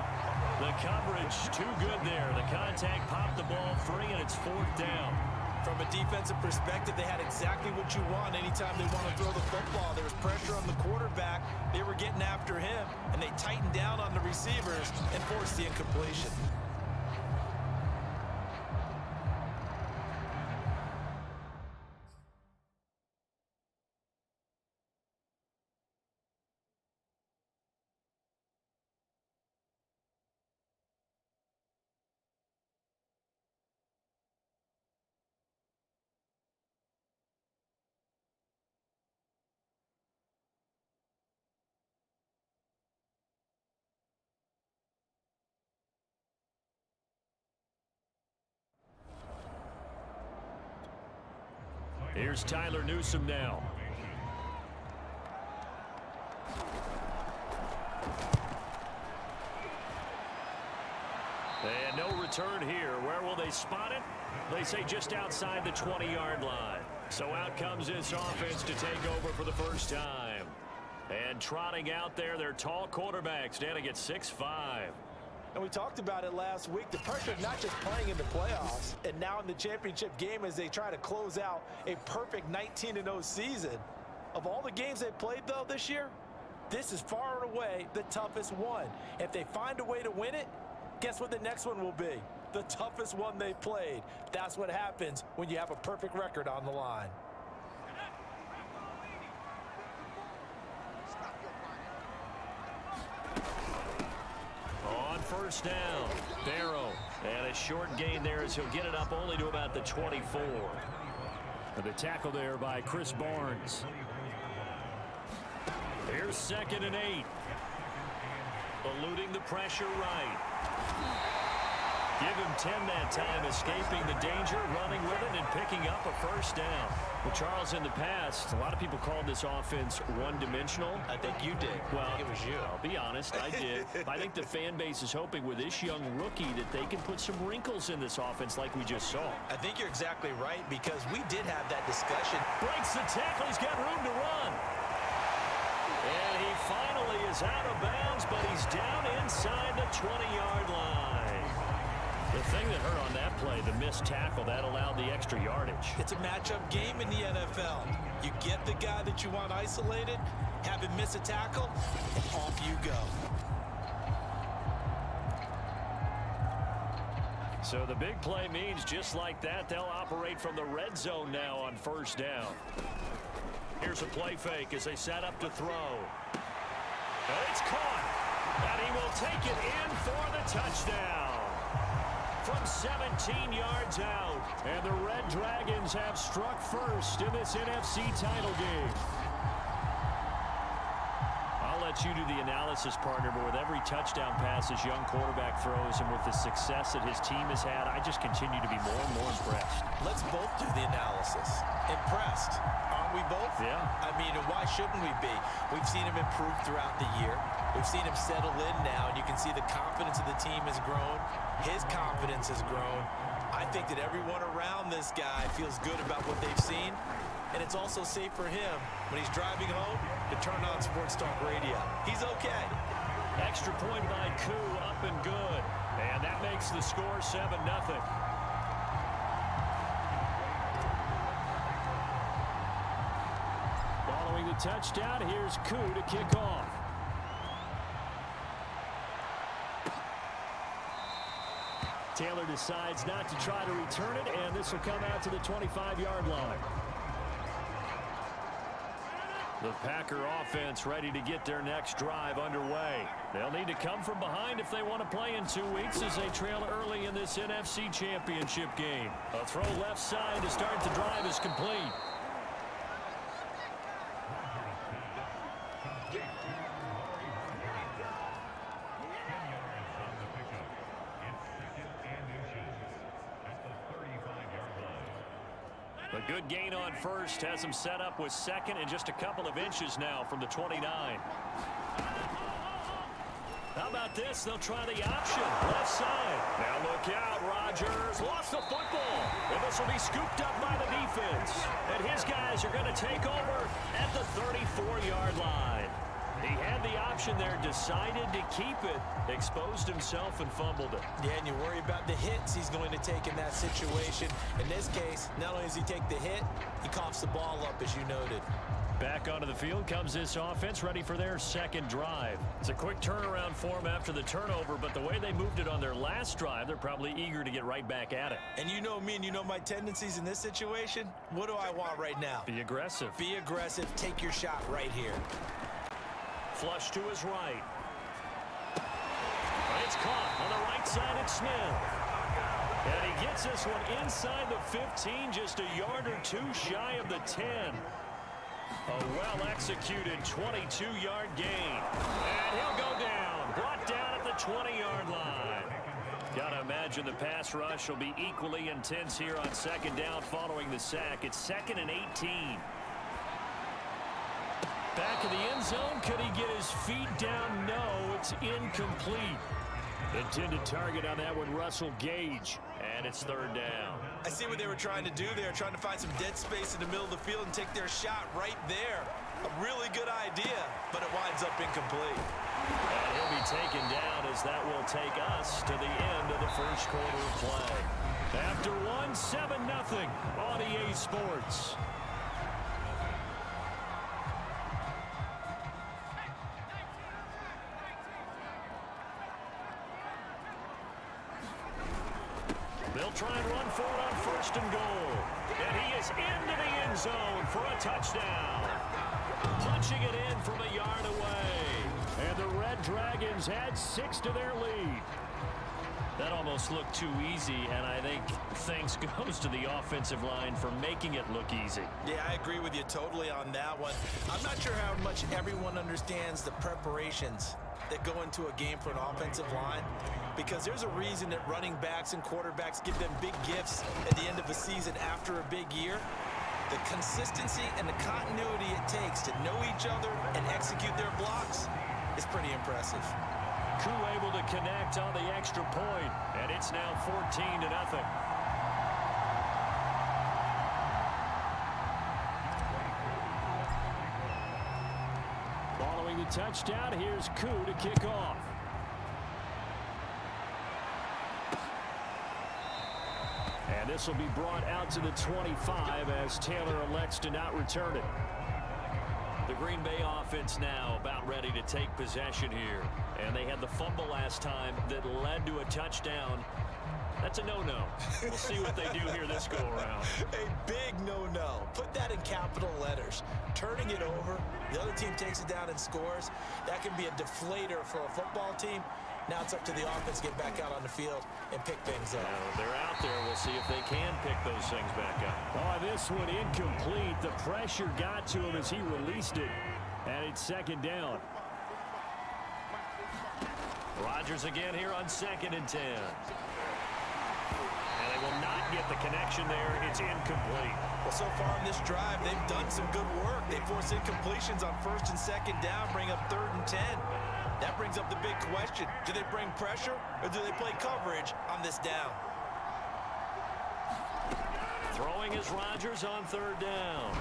The coverage too good there. The contact popped the ball free, and it's 4th down. From a defensive perspective, they had exactly what you want anytime they want to throw the football. There was pressure on the quarterback. They were getting after him, and they tightened down on the receivers and forced the incompletion. Here's Tyler Newsome now. And no return here. Where will they spot it? They say just outside the 20-yard line. So out comes this offense to take over for the first time. And trotting out there, their tall quarterback standing at 6'5". And we talked about it last week, the pressure of not just playing in the playoffs and now in the championship game as they try to close out a perfect 19-0 season. Of all the games they played, though, this year, this is far and away the toughest one. If they find a way to win it, guess what the next one will be? The toughest one they played. That's what happens when you have a perfect record on the line. On first down, Barrow. And a short gain there as he'll get it up only to about the 24. And the tackle there by Chris Barnes. Here's 2nd and 8. Eluding the pressure right. Give him 10 that time, escaping the danger, running with it, and picking up a first down. Well, Charles, in the past, a lot of people called this offense one-dimensional. I think you did. Well, I think it was you. I'll be honest, I did. I think the fan base is hoping with this young rookie that they can put some wrinkles in this offense like we just saw. I think you're exactly right because we did have that discussion. Breaks the tackle. He's got room to run. And he finally is out of bounds, but he's down inside the 20-yard line. The thing that hurt on that play, the missed tackle, that allowed the extra yardage. It's a matchup game in the NFL. You get the guy that you want isolated, have him miss a tackle, and off you go. So the big play means just like that, they'll operate from the red zone now on first down. Here's a play fake as they set up to throw. And it's caught. And he will take it in for the touchdown. From 17 yards out. And the Red Dragons have struck first in this NFC title game. I'll let you do the analysis, partner, but with every touchdown pass his young quarterback throws and with the success that his team has had, I just continue to be more and more impressed. Let's both do the analysis. Impressed. Aren't we both? Yeah. I mean, and why shouldn't we be? We've seen him improve throughout the year. We've seen him settle in now, and you can see the confidence of the team has grown. His confidence has grown. I think that everyone around this guy feels good about what they've seen, and it's also safe for him when he's driving home to turn on Sports Talk Radio. He's okay. Extra point by Koo, up and good. And that makes the score 7-0. Following the touchdown, here's Koo to kick off. Taylor decides not to try to return it, and this will come out to the 25-yard line. The Packer offense ready to get their next drive underway. They'll need to come from behind if they want to play in 2 weeks as they trail early in this NFC Championship game. A throw left side to start the drive is complete. A good gain on first has him set up with 2nd and just a couple of inches now from the 29. How about this? They'll try the option. Left side. Now look out. Rodgers lost the football. And this will be scooped up by the defense. And his guys are going to take over at the 34-yard line. He had the option there, decided to keep it, exposed himself and fumbled it. Yeah, and you worry about the hits he's going to take in that situation. In this case, not only does he take the hit, he coughs the ball up, as you noted. Back onto the field comes this offense, ready for their second drive. It's a quick turnaround for them after the turnover, but the way they moved it on their last drive, they're probably eager to get right back at it. And you know me and you know my tendencies in this situation. What do I want right now? Be aggressive. Be aggressive. Take your shot right here. Flush to his right. It's caught on the right side at Smith. And he gets this one inside the 15, just a yard or two shy of the 10. A well-executed 22-yard gain. And he'll go down. Brought down at the 20-yard line. Gotta imagine imagine the pass rush will be equally intense here on second down following the sack. It's 2nd and 18. Back in the end zone. Could he get his feet down? No, it's incomplete. Intended target on that one, Russell Gage. And it's 3rd down. I see what they were trying to do there, trying to find some dead space in the middle of the field and take their shot right there. A really good idea, but it winds up incomplete. And he'll be taken down as that will take us to the end of the first quarter of play. After 7-0 on EA Sports. They'll try and run for it on 1st and goal. And he is into the end zone for a touchdown. Punching it in from a yard away. And the Red Dragons add 6 to their lead. That almost looked too easy, and I think thanks goes to the offensive line for making it look easy. Yeah, I agree with you totally on that one. I'm not sure how much everyone understands the preparations that go into a game for an offensive line, because there's a reason that running backs and quarterbacks give them big gifts at the end of a season after a big year. The consistency and the continuity it takes to know each other and execute their blocks is pretty impressive. Crew able to connect on the extra point, and it's now 14-0. Following the touchdown, here's Koo to kick off. And this will be brought out to the 25 as Taylor elects to not return it. The Green Bay offense now about ready to take possession here. And they had the fumble last time that led to a touchdown. That's a no-no. We'll see what they do here this go-around. A big no-no. Put that in capital letters. Turning it over, the other team takes it down and scores. That can be a deflator for a football team. Now it's up to the offense to get back out on the field and pick things up. They're out there. We'll see if they can pick those things back up. Oh, this one incomplete. The pressure got to him as he released it. And it's 2nd down. Rodgers again here on 2nd and 10. And they will not get the connection there. It's incomplete. Well, so far in this drive, they've done some good work. They force incompletions on 1st and 2nd down, bring up 3rd and 10. That brings up the big question. Do they bring pressure or do they play coverage on this down? Throwing is Rodgers on 3rd down.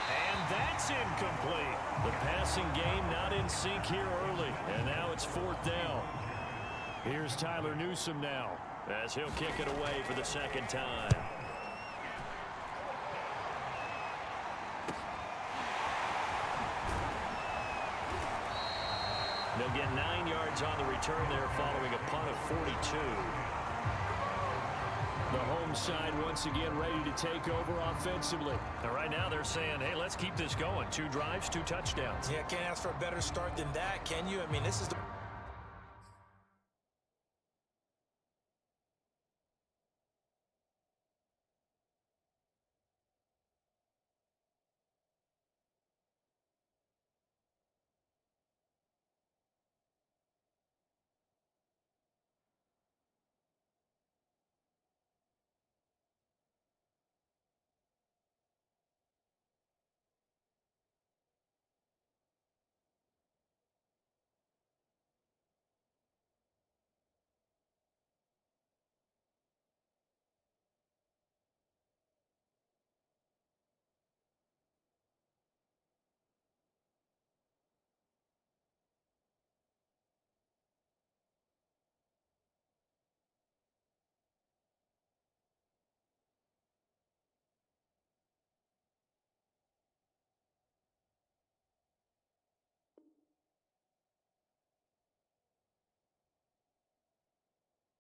And that's incomplete. The passing game not in sync here early. And now it's 4th down. Here's Tyler Newsome now, as he'll kick it away for the 2nd time. They'll get 9 yards on the return there following a punt of 42. The home side once again ready to take over offensively. Now, right now they're saying, hey, let's keep this going. 2 drives, 2 touchdowns. Yeah, can't ask for a better start than that, can you? I mean, this is the...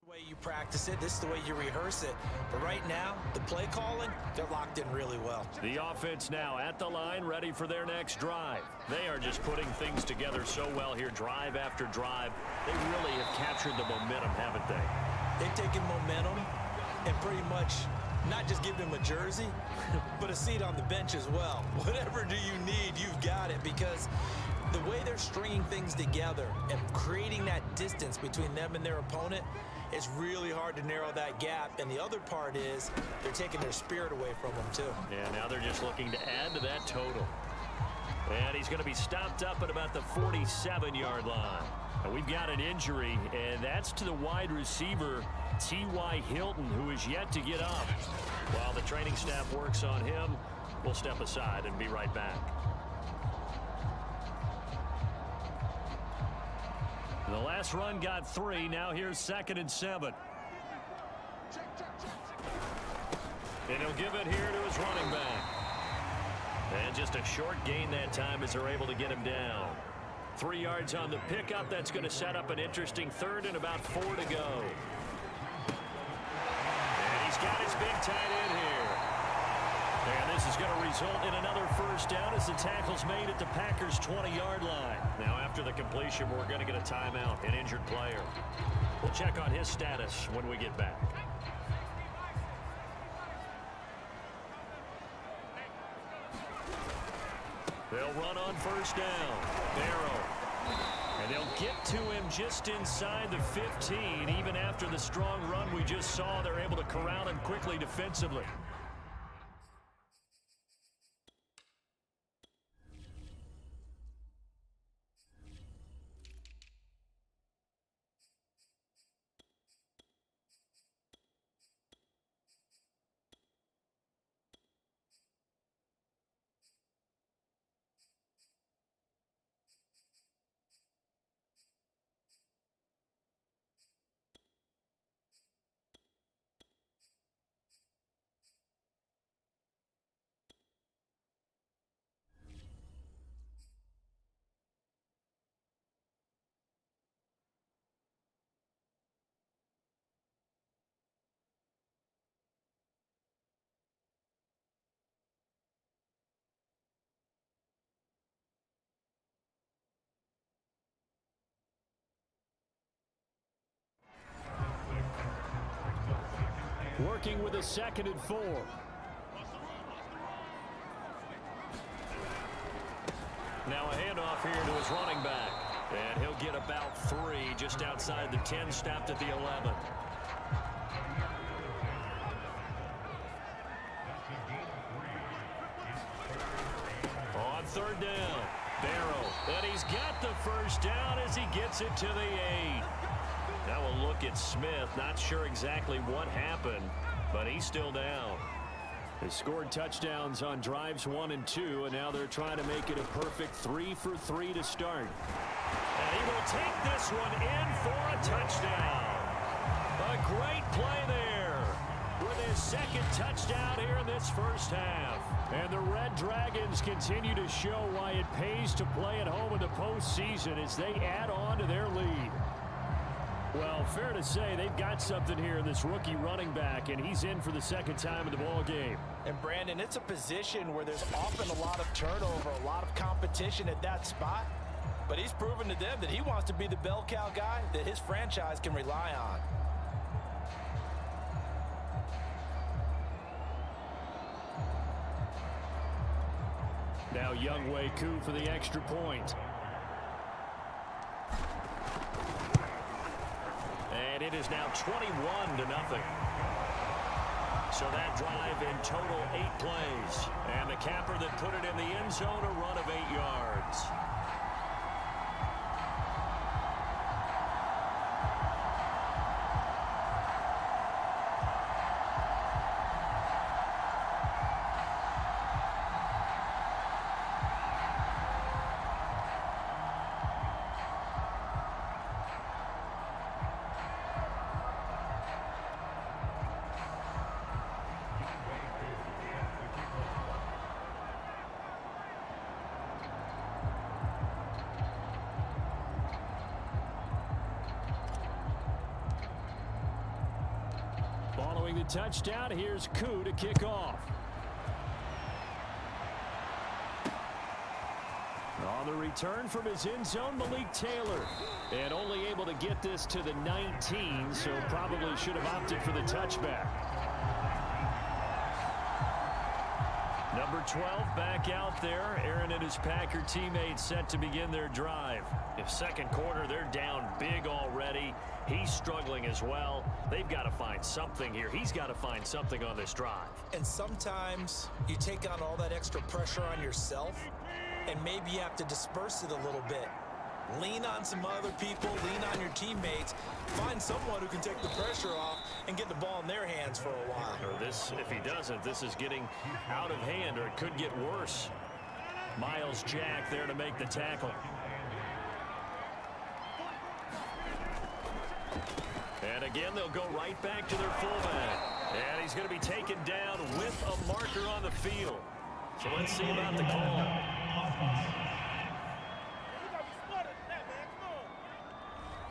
way you practice it, this is the way you rehearse it. But right now, the play calling, they're locked in really well. The offense now at the line, ready for their next drive. They are just putting things together so well here, drive after drive. They really have captured the momentum, haven't they? They've taken momentum and pretty much not just give them a jersey, but a seat on the bench as well. Whatever do you need, you've got it, because the way they're stringing things together and creating that distance between them and their opponent, it's really hard to narrow that gap. And the other part is they're taking their spirit away from them, too. Yeah, now they're just looking to add to that total. And he's going to be stopped up at about the 47-yard line. And we've got an injury, and that's to the wide receiver, T.Y. Hilton, who is yet to get up. While the training staff works on him, we'll step aside and be right back. The last run got 3. Now here's 2nd and 7. And he'll give it here to his running back. And just a short gain that time as they're able to get him down. 3 yards on the pickup. That's going to set up an interesting 3rd and about 4 to go. And he's got his big tight end here. And this is going to result in another first down as the tackle's made at the Packers' 20-yard line. Now after the completion, we're going to get a timeout, an injured player. We'll check on his status when we get back. They'll run on first down. Barrow. And they'll get to him just inside the 15. Even after the strong run we just saw, they're able to corral him quickly defensively. Working with a 2nd and 4. Now a handoff here to his running back. And he'll get about 3 just outside the 10, stopped at the 11. On 3rd down, Barrow. And he's got the first down as he gets it to the 8. Now we'll look at Smith. Not sure exactly what happened, but he's still down. They scored touchdowns on drives 1 and 2, and now they're trying to make it a perfect 3 for 3 to start. And he will take this one in for a touchdown. A great play there with his 2nd touchdown here in this first half. And the Red Dragons continue to show why it pays to play at home in the postseason as they add on to their lead. Well, fair to say they've got something here in this rookie running back, and he's in for the 2nd time in the ball game. And Brandon, it's a position where there's often a lot of turnover, a lot of competition at that spot. But he's proven to them that he wants to be the bell cow guy that his franchise can rely on. Now Younghoe Koo for the extra point. And it is now 21-0. So that drive in total 8 plays. And the capper that put it in the end zone, a run of 8 yards. Following the touchdown, here's Koo to kick off. On the return from his end zone, Malik Taylor. And only able to get this to the 19, so probably should have opted for the touchback. Number Number 12 back out there. Aaron and his Packer teammates set to begin their drive. In second quarter, they're down big already. He's struggling as well. They've got to find something here. He's got to find something on this drive. And sometimes you take on all that extra pressure on yourself, and maybe you have to disperse it a little bit. Lean on some other people, lean on your teammates, find someone who can take the pressure off and get the ball in their hands for a while. Or this, if he doesn't, this is getting out of hand, or it could get worse. Miles Jack there to make the tackle. And again, they'll go right back to their fullback. And he's going to be taken down with a marker on the field. So let's see about the call.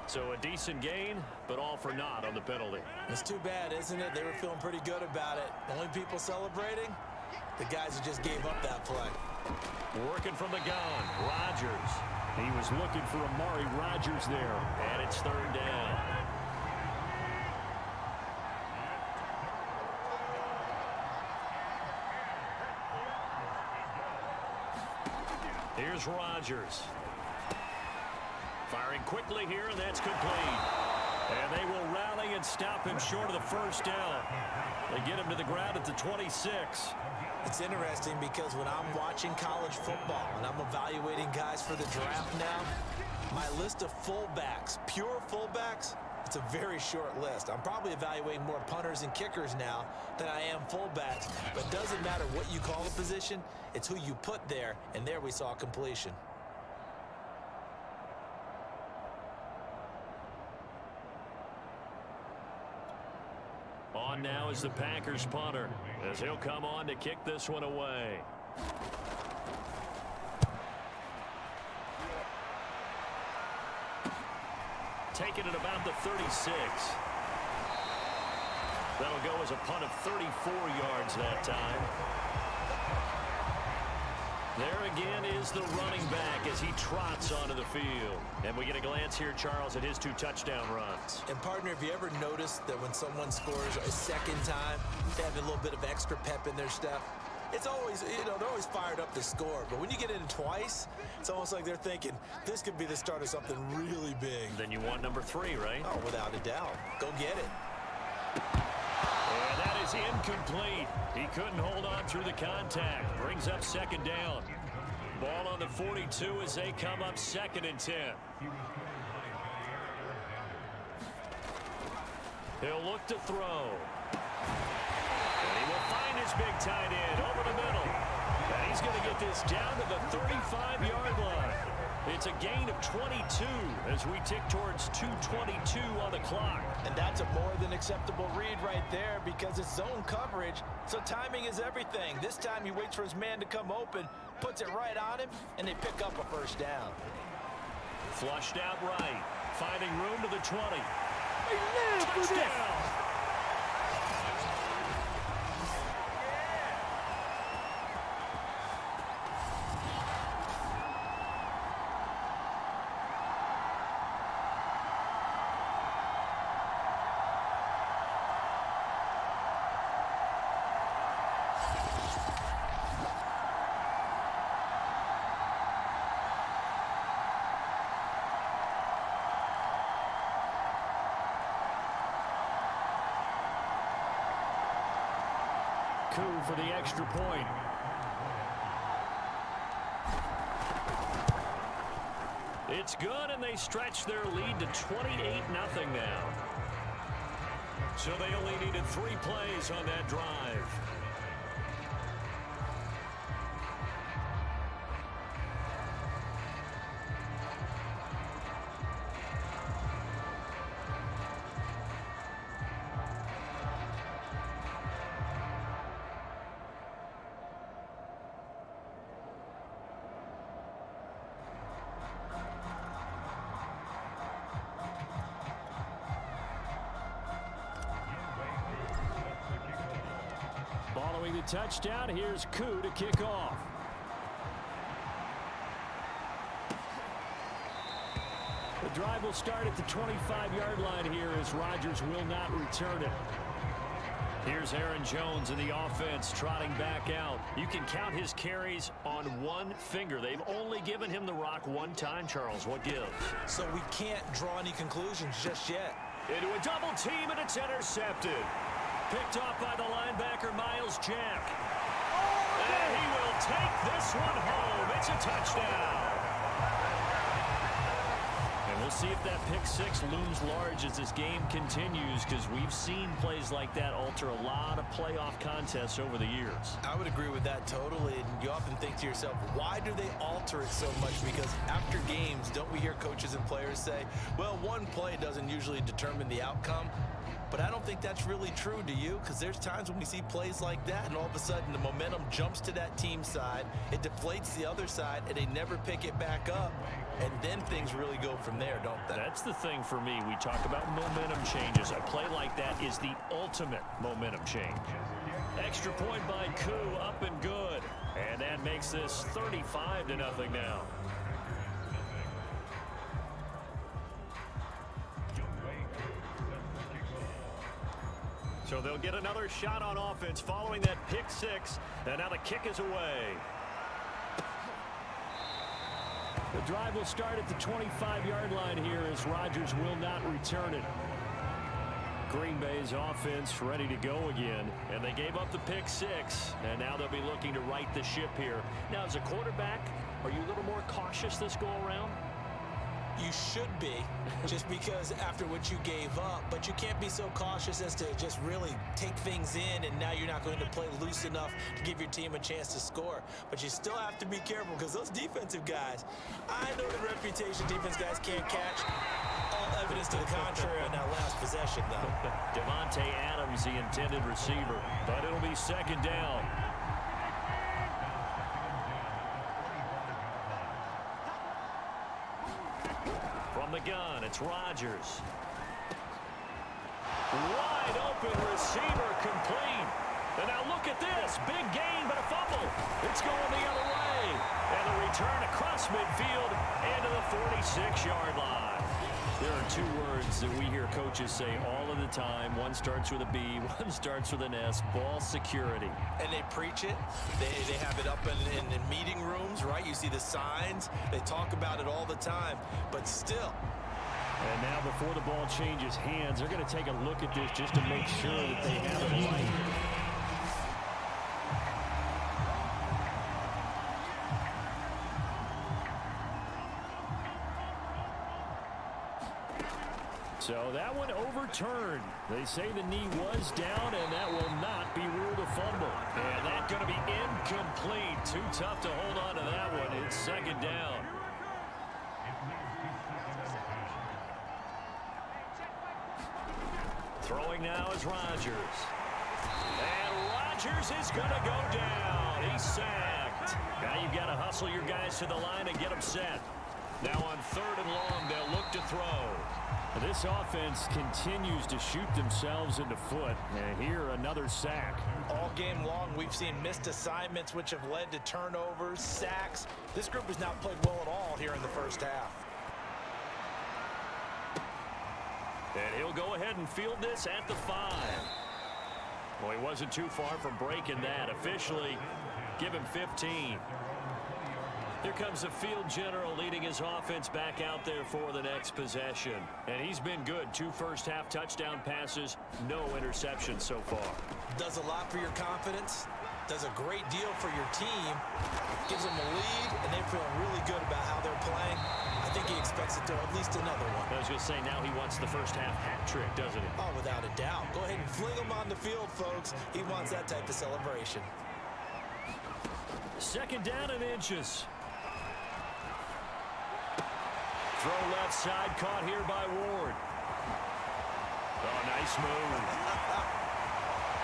So a decent gain, but all for naught on the penalty. It's too bad, isn't it? They were feeling pretty good about it. The only people celebrating, the guys who just gave up that play. Working from the gun, Rodgers. He was looking for Amari Rodgers there. And it's third down. Here's Rodgers. Firing quickly here, and that's complete. And they will rally and stop him short of the first down. They get him to the ground at the 26. It's interesting because when I'm watching college football and I'm evaluating guys for the draft now, my list of fullbacks, pure fullbacks, it's a very short list. I'm probably evaluating more punters and kickers now than I am fullbacks. But it doesn't matter what you call the position, it's who you put there, and there we saw completion. On now is the Packers punter, as he'll come on to kick this one away. Taking it about the 36. That'll go as a punt of 34 yards that time. There again is the running back as he trots onto the field. And we get a glance here, Charles, at his 2 touchdown runs. And, partner, have you ever noticed that when someone scores a second time, they have a little bit of extra pep in their step? It's always, they're always fired up to score. But when you get in twice, it's almost like they're thinking, this could be the start of something really big. Then you want number 3, right? Oh, without a doubt. Go get it. And that is incomplete. He couldn't hold on through the contact. Brings up second down. Ball on the 42 as they come up 2nd and 10. He'll look to throw. And he will find his big tight end over the middle. And he's going to get this down to the 35-yard line. It's a gain of 22 as we tick towards 2:22 on the clock. And that's a more than acceptable read right there because it's zone coverage, so timing is everything. This time he waits for his man to come open, puts it right on him, and they pick up a first down. Flushed out right, finding room to the 20. Touchdown! Coup for the extra point. It's good, and they stretch their lead to 28-0 now. So they only needed 3 plays on that drive. Following the touchdown, here's Koo to kick off. The drive will start at the 25-yard line here as Rodgers will not return it. Here's Aaron Jones in the offense trotting back out. You can count his carries on one finger. They've only given him the rock one time, Charles. What gives? So we can't draw any conclusions just yet. Into a double team, and it's intercepted. Picked off by the linebacker, Miles Jack. And he will take this one home. It's a touchdown. And we'll see if that pick six looms large as this game continues, because we've seen plays like that alter a lot of playoff contests over the years. I would agree with that totally, and you often think to yourself, why do they alter it so much? Because after games, don't we hear coaches and players say, well, one play doesn't usually determine the outcome? But I don't think that's really true, do you? Because there's times when we see plays like that, and all of a sudden the momentum jumps to that team side, it deflates the other side, and they never pick it back up. And then things really go from there, don't they? That's the thing for me. We talk about momentum changes. A play like that is the ultimate momentum change. Extra point by Koo, up and good. And that makes this 35-0 now. So they'll get another shot on offense following that pick six. And now the kick is away. The drive will start at the 25-yard line here as Rodgers will not return it. Green Bay's offense ready to go again. And they gave up the pick six. And now they'll be looking to right the ship here. Now, as a quarterback, are you a little more cautious this go-around? You should be, just because after what you gave up, but you can't be so cautious as to just really take things in, and now you're not going to play loose enough to give your team a chance to score. But you still have to be careful, because those defensive guys, I know the reputation defense guys can't catch. All evidence to the contrary on that last possession, though. Devontae Adams, the intended receiver, but it'll be second down. From the gun, it's Rodgers. Wide open receiver, complete. And now look at this. Big gain, but a fumble. It's going the other way. And the return across midfield into the 46-yard line. There are two words that we hear coaches say all of the time. One starts with a B, one starts with an S. Ball security. And they preach it. They have it up in meeting rooms, right? You see the signs. They talk about it all the time. But still. And now before the ball changes hands, they're going to take a look at this just to make sure that they have it right. So that one overturned. They say the knee was down, and that will not be ruled a fumble. And that's going to be incomplete. Too tough to hold on to that one. It's second down. Throwing now is Rodgers. And Rodgers is going to go down. He's sacked. Now you've got to hustle your guys to the line and get them set. Now on third and long, they'll look to throw. This offense continues to shoot themselves in the foot. And here, another sack. All game long, we've seen missed assignments, which have led to turnovers, sacks. This group has not played well at all here in the first half. And he'll go ahead and field this at the 5. Well, he wasn't too far from breaking that. Officially, give him 15. Here comes the field general leading his offense back out there for the next possession. And he's been good. 2 first-half touchdown passes, no interceptions so far. Does a lot for your confidence. Does a great deal for your team. Gives them a lead, and they're feeling really good about how they're playing. I think he expects to throw at least another one. I was going to say, now he wants the first-half hat trick, doesn't he? Oh, without a doubt. Go ahead and fling him on the field, folks. He wants that type of celebration. Second down and inches. Throw left side, caught here by Ward. Oh, nice move.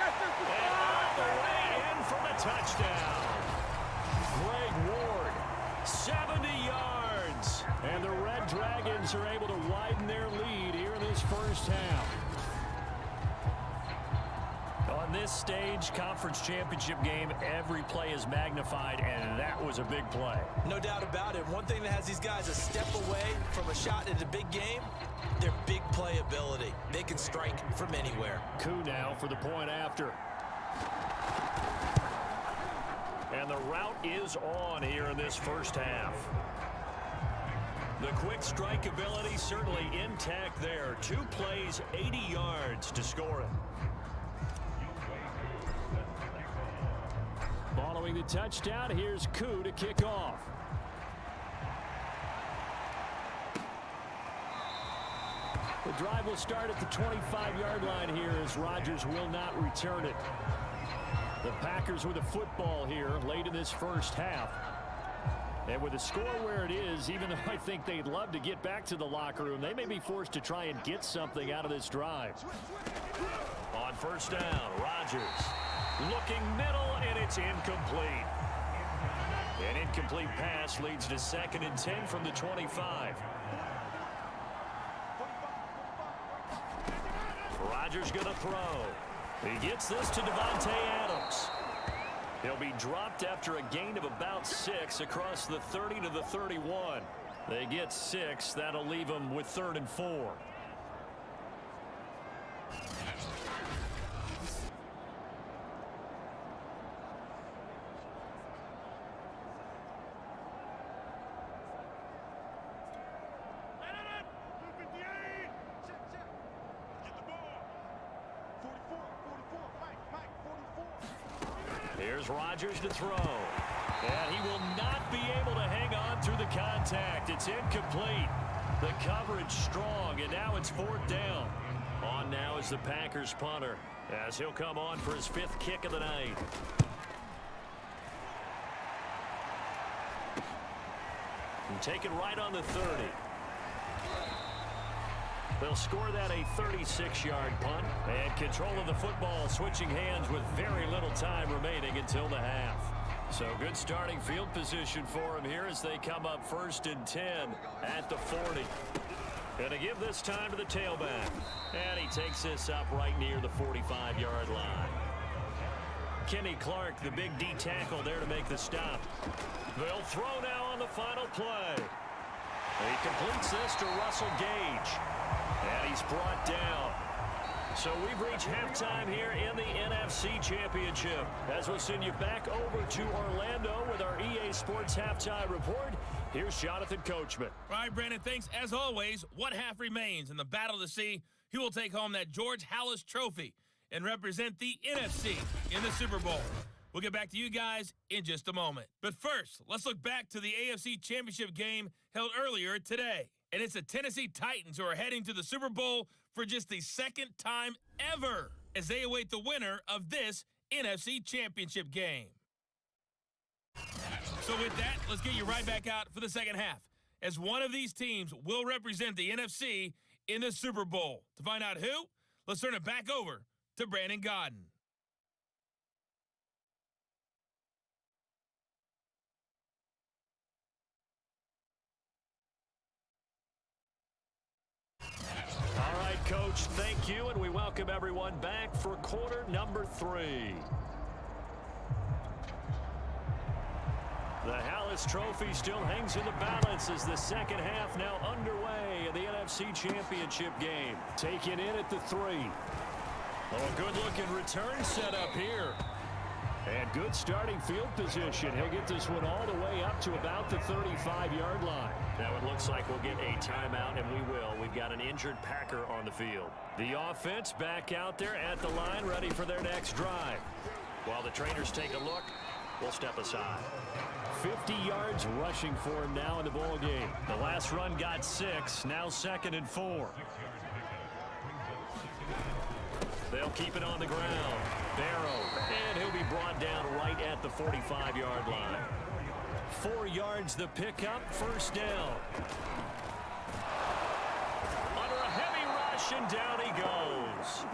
And on the way in for the touchdown. Greg Ward, 70 yards. And the Red Dragons are able to widen their lead here in this first half. On this stage, conference championship game, every play is magnified, and that was a big play. No doubt about it. One thing that has these guys a step away from a shot in a big game, their big play ability. They can strike from anywhere. Coup now for the point after. And the route is on here in this first half. The quick strike ability certainly intact there. 2 plays, 80 yards to score it. Following the touchdown, here's Coup to kick off. The drive will start at the 25-yard line here as Rodgers will not return it. The Packers with a football here late in this first half. And with the score where it is, even though I think they'd love to get back to the locker room, they may be forced to try and get something out of this drive. On first down, Rodgers looking middle, and it's incomplete. An incomplete pass leads to 2nd and 10 from the 25. Rodgers going to throw. He gets this to Devontae Adams. He'll be dropped after a gain of about 6 across the 30 to the 31. They get 6. That'll leave them with 3rd and 4. Here's Rodgers to throw. And he will not be able to hang on through the contact. It's incomplete. The coverage strong, and now it's 4th down. On now is the Packers punter, as he'll come on for his 5th kick of the night. And take it right on the 30. They'll score that a 36-yard punt. And control of the football switching hands with very little time remaining until the half. So good starting field position for him here as they come up 1st and 10 at the 40. Going to give this time to the tailback. And he takes this up right near the 45-yard line. Kenny Clark, the big D tackle there to make the stop. They'll throw now on the final play. He completes this to Russell Gage. And he's brought down. So we've reached halftime here in the NFC Championship. As we'll send you back over to Orlando with our EA Sports Halftime Report, here's Jonathan Coachman. All right, Brandon, thanks. As always, one half remains in the battle to see who will take home that George Halas Trophy and represent the NFC in the Super Bowl. We'll get back to you guys in just a moment. But first, let's look back to the AFC Championship game held earlier today. And it's the Tennessee Titans who are heading to the Super Bowl for just the 2nd time ever as they await the winner of this NFC Championship game. So with that, let's get you right back out for the second half, as one of these teams will represent the NFC in the Super Bowl. To find out who, let's turn it back over to Brandon Godden. All right, Coach, thank you, and we welcome everyone back for quarter number 3. The Halas Trophy still hangs in the balance as the second half now underway in the NFC Championship game. Taken in at the 3. Oh, a good-looking return set up here. And good starting field position. He'll get this one all the way up to about the 35-yard line. Now it looks like we'll get a timeout, and we will. We've got an injured Packer on the field. The offense back out there at the line, ready for their next drive. While the trainers take a look, we'll step aside. 50 yards rushing for him now in the ball game. The last run got 6, now 2nd and 4. They'll keep it on the ground. Barrow, and he'll be brought down right at the 45-yard line. 4 yards the pickup, 1st down. Under a heavy rush, and down he goes.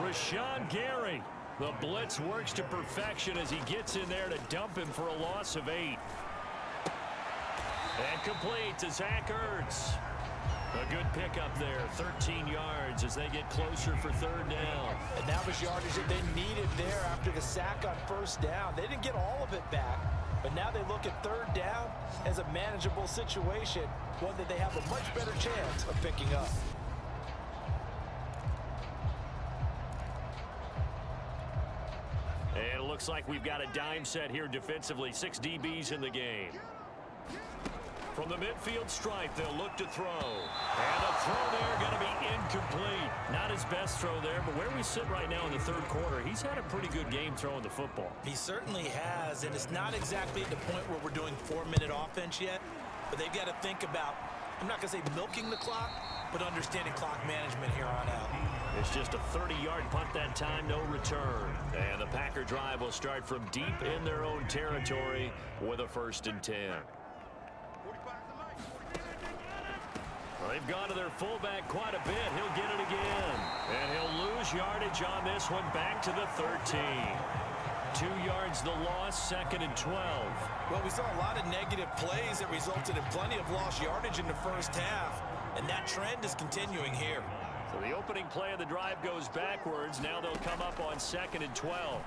Rashawn Gary. The blitz works to perfection as he gets in there to dump him for a loss of 8. And complete to Zach Ertz. A good pickup there, 13 yards as they get closer for third down. And that was yardage that they needed there after the sack on first down. They didn't get all of it back, but now they look at third down as a manageable situation, one that they have a much better chance of picking up. And it looks like we've got a dime set here defensively. 6 DBs in the game. From the midfield stripe, they'll look to throw. And a throw there going to be incomplete. Not his best throw there, but where we sit right now in the third quarter, he's had a pretty good game throwing the football. He certainly has, and it's not exactly at the point where we're doing 4-minute offense yet, but they've got to think about, I'm not going to say milking the clock, but understanding clock management here on out. It's just a 30-yard punt that time, no return. And the Packer drive will start from deep in their own territory with a 1st and 10. They've gone to their fullback quite a bit. He'll get it again. And he'll lose yardage on this one back to the 13. 2 yards the loss, 2nd and 12. Well, we saw a lot of negative plays that resulted in plenty of lost yardage in the first half. And that trend is continuing here. So the opening play of the drive goes backwards. Now they'll come up on 2nd and 12.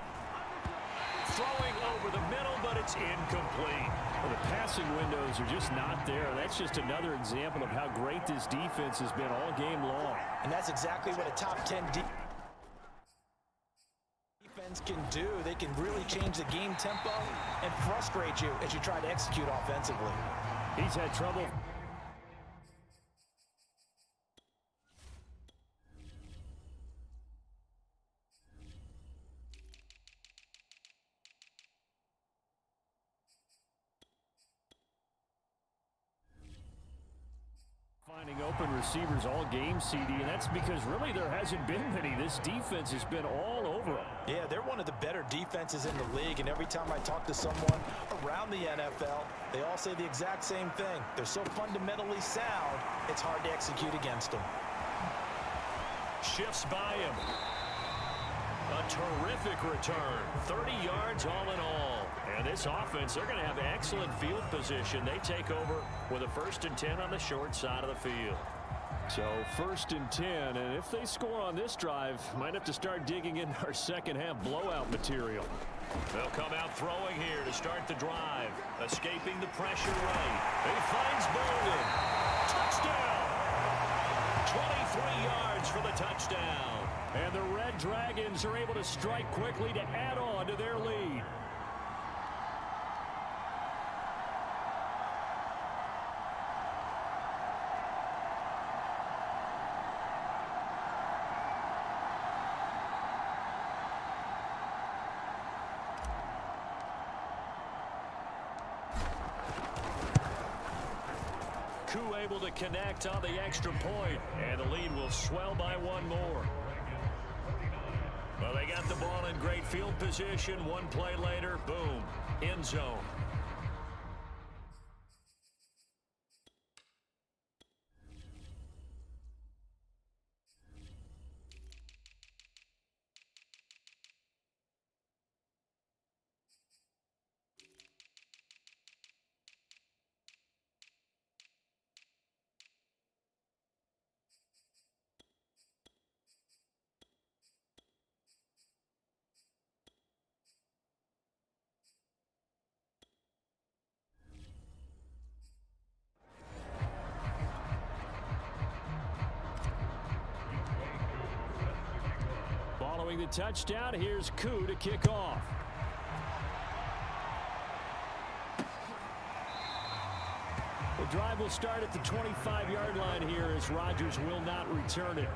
Throwing over the middle, but it's incomplete. Well, the passing windows are just not there. That's just another example of how great this defense has been all game long. And that's exactly what a top 10 defense can do. They can really change the game tempo and frustrate you as you try to execute offensively. He's had trouble. Finding open receivers all game, CD, and that's because really there hasn't been many. This defense has been all over them. Yeah, they're one of the better defenses in the league, and every time I talk to someone around the NFL, they all say the exact same thing. They're so fundamentally sound, it's hard to execute against them. Shifts by him. A terrific return. 30 yards all in all. And this offense, they're going to have excellent field position. They take over with a 1st and 10 on the short side of the field. So 1st and 10, and if they score on this drive, might have to start digging in our second half blowout material. They'll come out throwing here to start the drive. Escaping the pressure right. He finds Bolden. Touchdown! 23 yards for the touchdown. And the Red Dragons are able to strike quickly to add on to their lead. Koo able to connect on the extra point, and the lead will swell by 1 more. Well, they got the ball in great field position. 1 play later, boom, end zone. Following the touchdown, here's Koo to kick off. The drive will start at the 25-yard line here as Rodgers will not return it.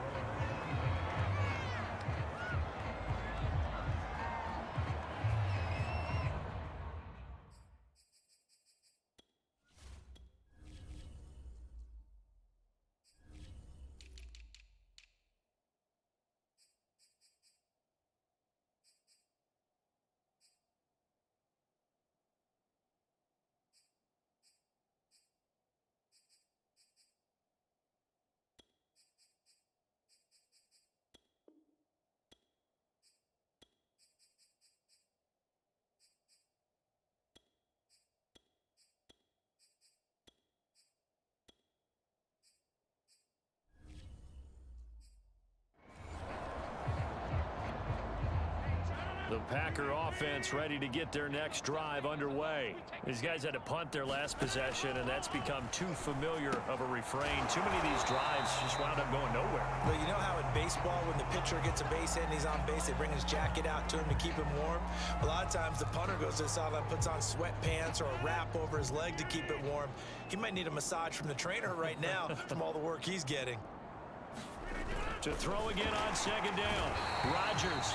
The Packer offense ready to get their next drive underway. These guys had to punt their last possession, and that's become too familiar of a refrain. Too many of these drives just wound up going nowhere. But you know how in baseball, when the pitcher gets a base hit and he's on base, they bring his jacket out to him to keep him warm? A lot of times the punter goes to the sideline, puts on sweatpants or a wrap over his leg to keep it warm. He might need a massage from the trainer right now from all the work he's getting. To throw again on second down. Rodgers.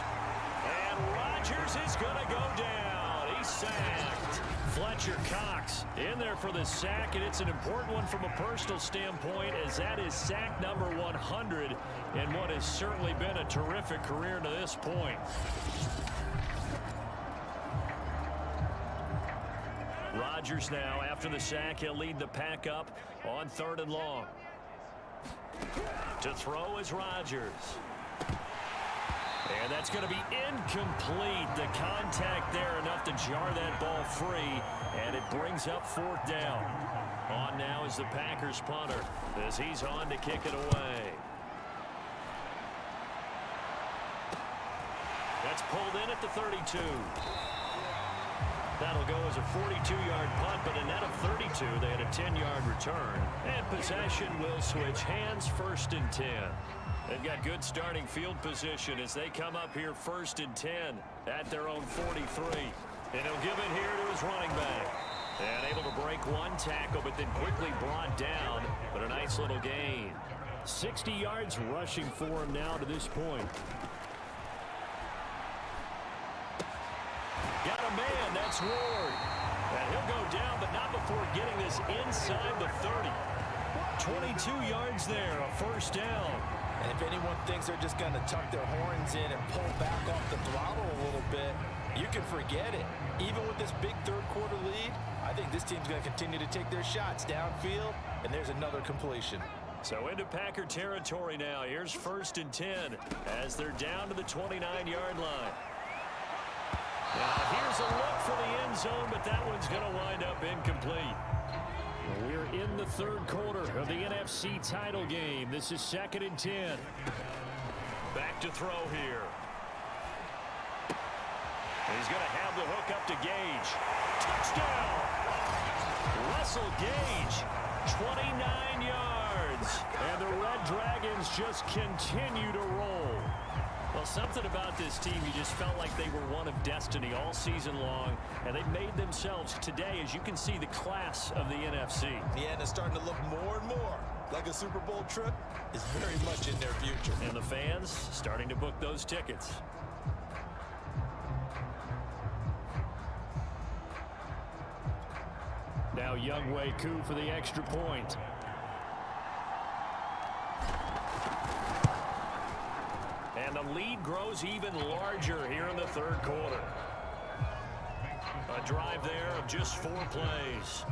And Rodgers is going to go down. He's sacked. Fletcher Cox in there for the sack, and it's an important one from a personal standpoint, as that is sack number 100 in what has certainly been a terrific career to this point. Rodgers now, after the sack, he'll lead the pack up on 3rd and long. To throw is Rodgers. And that's going to be incomplete. The contact there enough to jar that ball free, and it brings up 4th down. On now is the Packers punter as he's on to kick it away. That's pulled in at the 32. That'll go as a 42-yard punt, but a net of 32. They had a 10-yard return. And possession will switch hands, 1st and 10. They've got good starting field position as they come up here 1st and 10 at their own 43. And he'll give it here to his running back. And able to break one tackle, but then quickly brought down. But a nice little gain. 60 yards rushing for him now to this point. Got a man, that's Ward. And he'll go down, but not before getting this inside the 30. 22 yards there, a 1st down. And if anyone thinks they're just going to tuck their horns in and pull back off the throttle a little bit, you can forget it. Even with this big 3rd quarter lead, I think this team's going to continue to take their shots downfield, and there's another completion. So into Packer territory now. Here's 1st and 10 as they're down to the 29-yard line. Now here's a look for the end zone, but that one's going to wind up incomplete. We're in the 3rd quarter of the NFC title game. This is 2nd and 10. Back to throw here. He's going to have the hook up to Gage. Touchdown! Russell Gage, 29 yards. And the Red Dragons just continue to roll. Well, something about this team, you just felt like they were one of destiny all season long, and they made themselves today, as you can see, the class of the NFC. Yeah, and it's starting to look more and more like a Super Bowl trip is very much in their future. And the fans starting to book those tickets. Now Younghoe Koo for the extra point. And the lead grows even larger here in the 3rd quarter. A drive there of just 4 plays.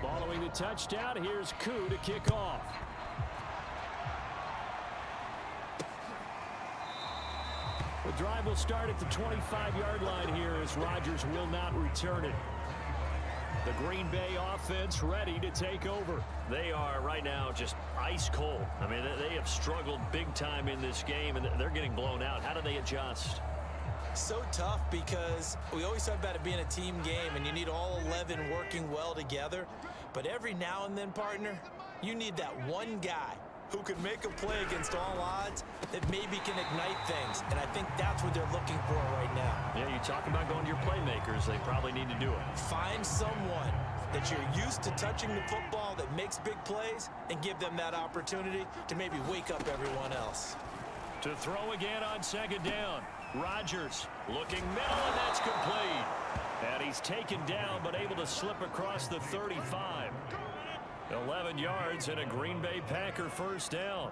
Following the touchdown, here's Koo to kick off. The drive will start at the 25-yard line here as Rodgers will not return it. The Green Bay offense ready to take over. They are right now just ice cold. I mean, they have struggled big time in this game, and they're getting blown out. How do they adjust? So tough because we always talk about it being a team game, and you need all 11 working well together. But every now and then, partner, you need that one guy who can make a play against all odds that maybe can ignite things. And I think that's what they're looking for right now. Yeah, you talk about going to your playmakers. They probably need to do it. Find someone that you're used to touching the football that makes big plays and give them that opportunity to maybe wake up everyone else. To throw again on 2nd down. Rodgers looking middle, and that's complete. And he's taken down, but able to slip across the 35. 11 yards and a Green Bay Packer 1st down.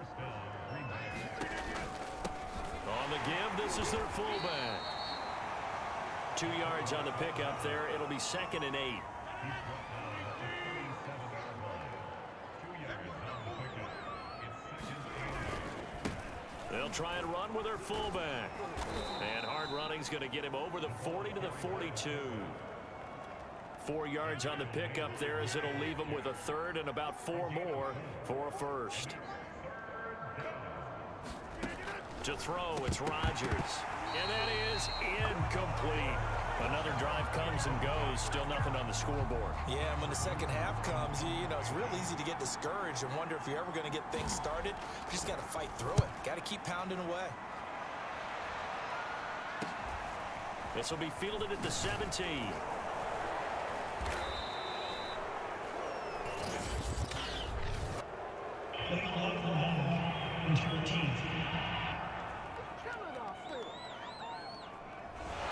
On the give, this is their fullback. 2 yards on the pickup there. It'll be 2nd and 8. They'll try and run with their fullback. And hard running's going to get him over the 40 to the 42. 4 yards on the pickup there as it'll leave him with a 3rd and about 4 more for a 1st. To throw, it's Rodgers. And that is incomplete. Another drive comes and goes. Still nothing on the scoreboard. Yeah, and when the second half comes, you know, it's real easy to get discouraged and wonder if you're ever going to get things started. You just got to fight through it. Got to keep pounding away. This will be fielded at the 17.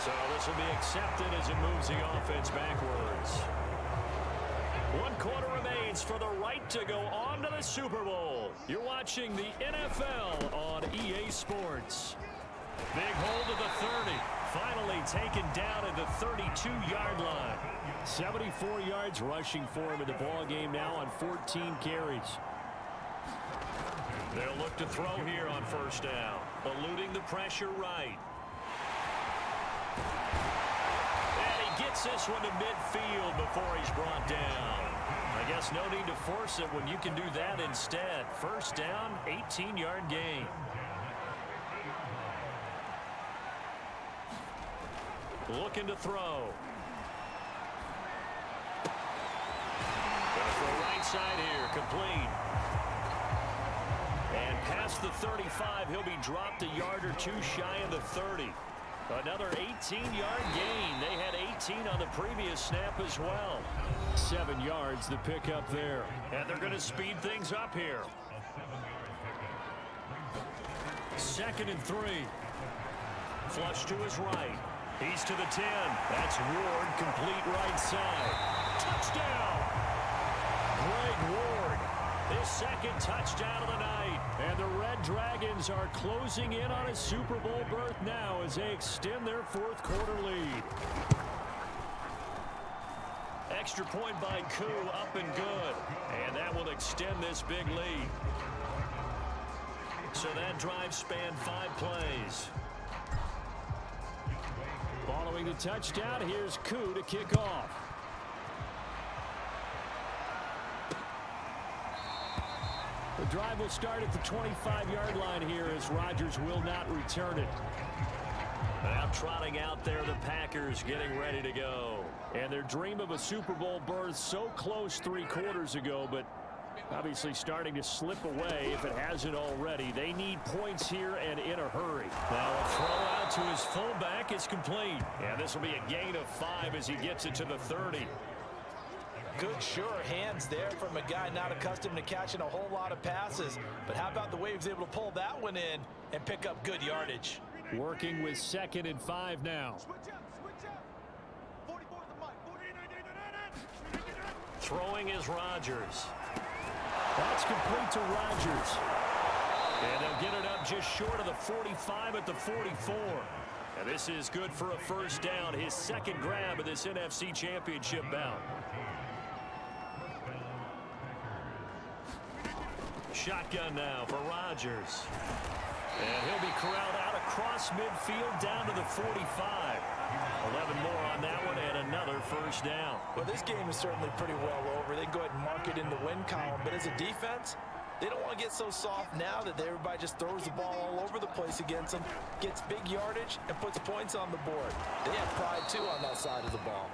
So this will be accepted as it moves the offense backwards. 1 quarter remains for the right to go on to the Super Bowl. You're watching the NFL on EA Sports. Big hold of the 30. Finally taken down at the 32-yard line. 74 yards rushing for him in the ball game now on 14 carries. They'll look to throw here on first down. Eluding the pressure right. And he gets this one to midfield before he's brought down. I guess no need to force it when you can do that instead. First down, 18-yard gain. Looking to throw. Gonna throw right side here, complete. And past the 35, he'll be dropped a yard or two shy of the 30. Another 18-yard gain. They had 18 on the previous snap as well. 7 yards the pickup there. And they're going to speed things up here. 2nd and 3. Flush to his right. He's to the 10. That's Ward, complete right side. Touchdown! Greg Ward. His 2nd touchdown of the night. And the Red Dragons are closing in on a Super Bowl berth now as they extend their 4th quarter lead. Extra point by Koo, up and good. And that will extend this big lead. So that drive spanned 5 plays. Following the touchdown, here's Koo to kick off. The drive will start at the 25-yard line here as Rodgers will not return it. Now trotting out there, the Packers getting ready to go. And their dream of a Super Bowl berth so close 3 quarters ago, but obviously starting to slip away if it hasn't already. They need points here and in a hurry. Now a throw out to his fullback is complete. And this will be a gain of 5 as he gets it to the 30. Good, sure hands there from a guy not accustomed to catching a whole lot of passes. But how about the way he was able to pull that one in and pick up good yardage? Working with 2nd and 5 now. Throwing is Rodgers. That's complete to Rodgers. And they'll get it up just short of the 45 at the 44. And this is good for a first down. His 2nd grab of this NFC Championship bout. Shotgun now for Rodgers. And he'll be corralled out across midfield down to the 45. 11 more on that one and another first down. Well, this game is certainly pretty well over. They can go ahead and mark it in the win column. But as a defense, they don't want to get so soft now that everybody just throws the ball all over the place against them, gets big yardage, and puts points on the board. They have pride, too, on that side of the ball.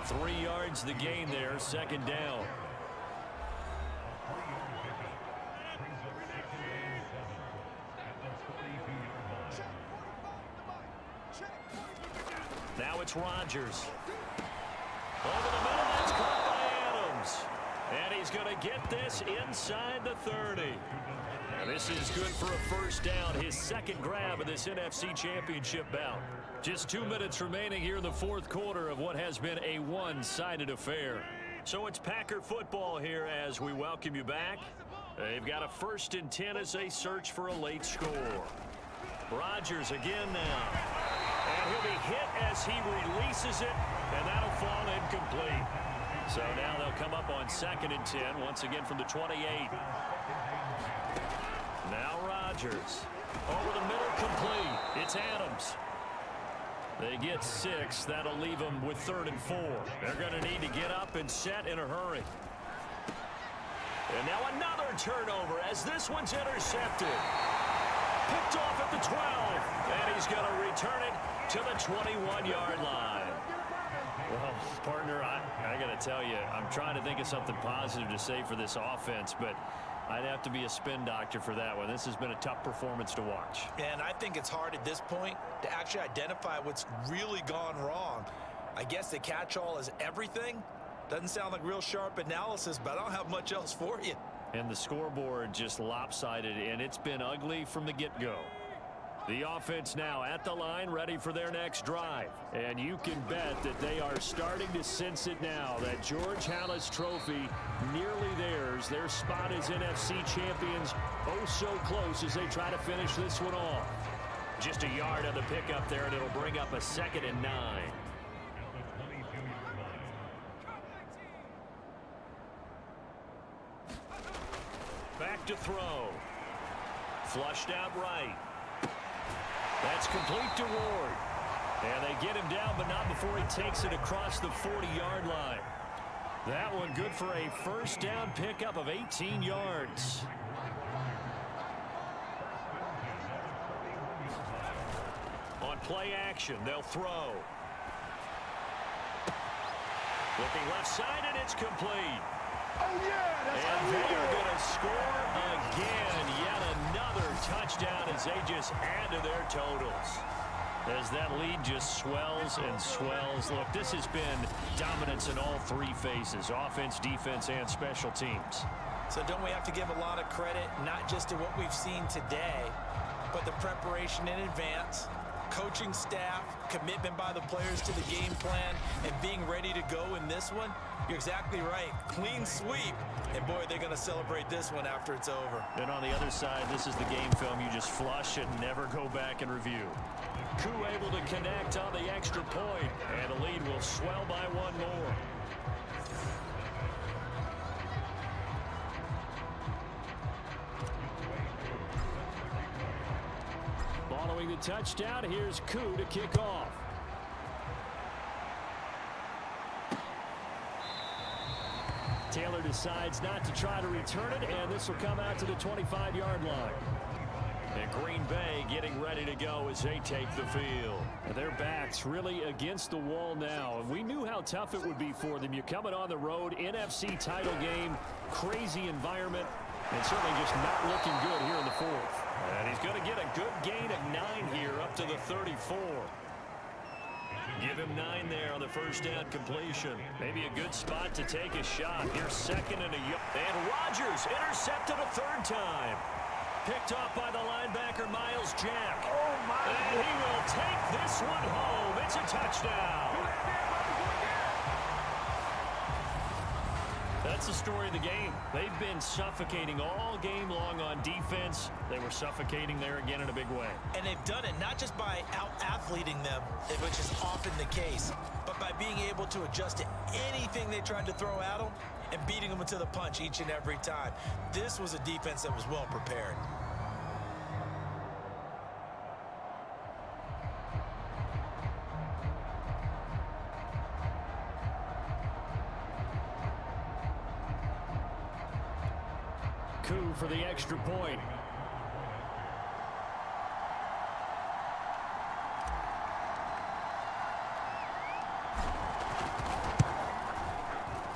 3 yards the gain there, 2nd down. Now it's Rodgers. Over the middle, that's caught by Adams. And he's going to get this inside the 30. And this is good for a first down, his 2nd grab of this NFC Championship bout. Just 2 minutes remaining here in the 4th quarter of what has been a one-sided affair. So it's Packer football here as we welcome you back. They've got a 1st and 10 as they search for a late score. Rodgers again now. And he'll be hit as he releases it, and that'll fall incomplete. So now they'll come up on 2nd and 10, once again from the 28. Now Rodgers. Over the middle, complete. It's Adams. They get 6. That'll leave them with 3rd and 4. They're going to need to get up and set in a hurry. And now another turnover as this one's intercepted. Picked off at the 12. And he's going to return it to the 21-yard line. Well, partner, I got to tell you, I'm trying to think of something positive to say for this offense, but I'd have to be a spin doctor for that one. This has been a tough performance to watch. And I think it's hard at this point to actually identify what's really gone wrong. I guess the catch-all is everything. Doesn't sound like real sharp analysis, but I don't have much else for you. And the scoreboard just lopsided, and it's been ugly from the get-go. The offense now at the line, ready for their next drive. And you can bet that they are starting to sense it now. That George Halas trophy nearly theirs. Their spot as NFC champions, oh so close as they try to finish this one off. Just a yard on the pickup there, and it'll bring up a 2nd and 9. Back to throw. Flushed out right. That's complete to Ward. And they get him down, but not before he takes it across the 40-yard line. That one good for a first down pickup of 18 yards. On play action, they'll throw. Looking left side, and it's complete. Oh, yeah, that's And they are going to score again. Yet another touchdown as they just add to their totals. As that lead just swells and swells. Look, this has been dominance in all three phases, offense, defense, and special teams. So don't we have to give a lot of credit, not just to what we've seen today, but the preparation in advance, coaching staff, commitment by the players to the game plan, and being ready to go in this one? You're exactly right. Clean sweep. And, boy, they're going to celebrate this one after it's over. And on the other side, this is the game film you just flush and never go back and review. Koo able to connect on the extra point, and the lead will swell by one more. Following the touchdown, here's Koo to kick off. Taylor decides not to try to return it, and this will come out to the 25-yard line. And Green Bay getting ready to go as they take the field. And their backs really against the wall now. And we knew how tough it would be for them. You're coming on the road, NFC title game, crazy environment, and certainly just not looking good here in the fourth. And he's going to get a good gain of 9 here up to the 34. Give him 9 there on the first down completion. Maybe a good spot to take a shot. Here's 2nd and a yard. And Rodgers intercepted a 3rd time. Picked off by the linebacker, Miles Jack. Oh, my. And he will take this one home. It's a touchdown. That's the story of the game. They've been suffocating all game long on defense. They were suffocating there again in a big way. And they've done it not just by out-athleting them, which is often the case, but by being able to adjust to anything they tried to throw at them and beating them to the punch each and every time. This was a defense that was well prepared. Koo for the extra point.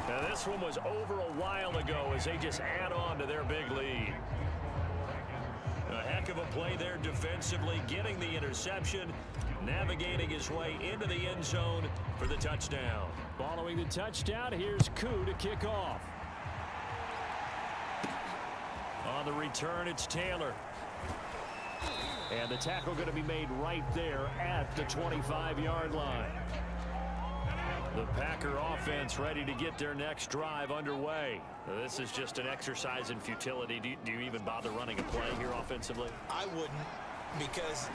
Now this one was over a while ago as they just add on to their big lead. A heck of a play there defensively, getting the interception, navigating his way into the end zone for the touchdown. Following the touchdown, here's Koo to kick off. On the return, it's Taylor. And the tackle going to be made right there at the 25-yard line. The Packer offense ready to get their next drive underway. This is just an exercise in futility. Do you even bother running a play here offensively? I wouldn't, because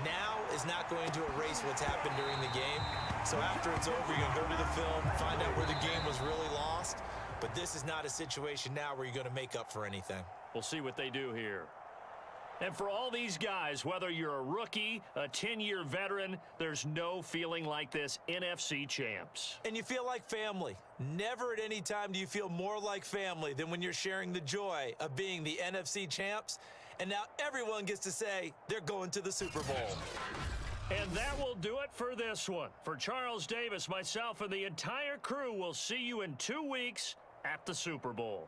now is not going to erase what's happened during the game. So after it's over, you're going to go to the film, find out where the game was really lost. But this is not a situation now where you're going to make up for anything. We'll see what they do here. And for all these guys, whether you're a rookie, a 10-year veteran, there's no feeling like this NFC champs. And you feel like family. Never at any time do you feel more like family than when you're sharing the joy of being the NFC champs. and now everyone gets to say they're going to the Super Bowl. And that will do it for this one. For Charles Davis, myself, and the entire crew, we'll see you in 2 weeks at the Super Bowl.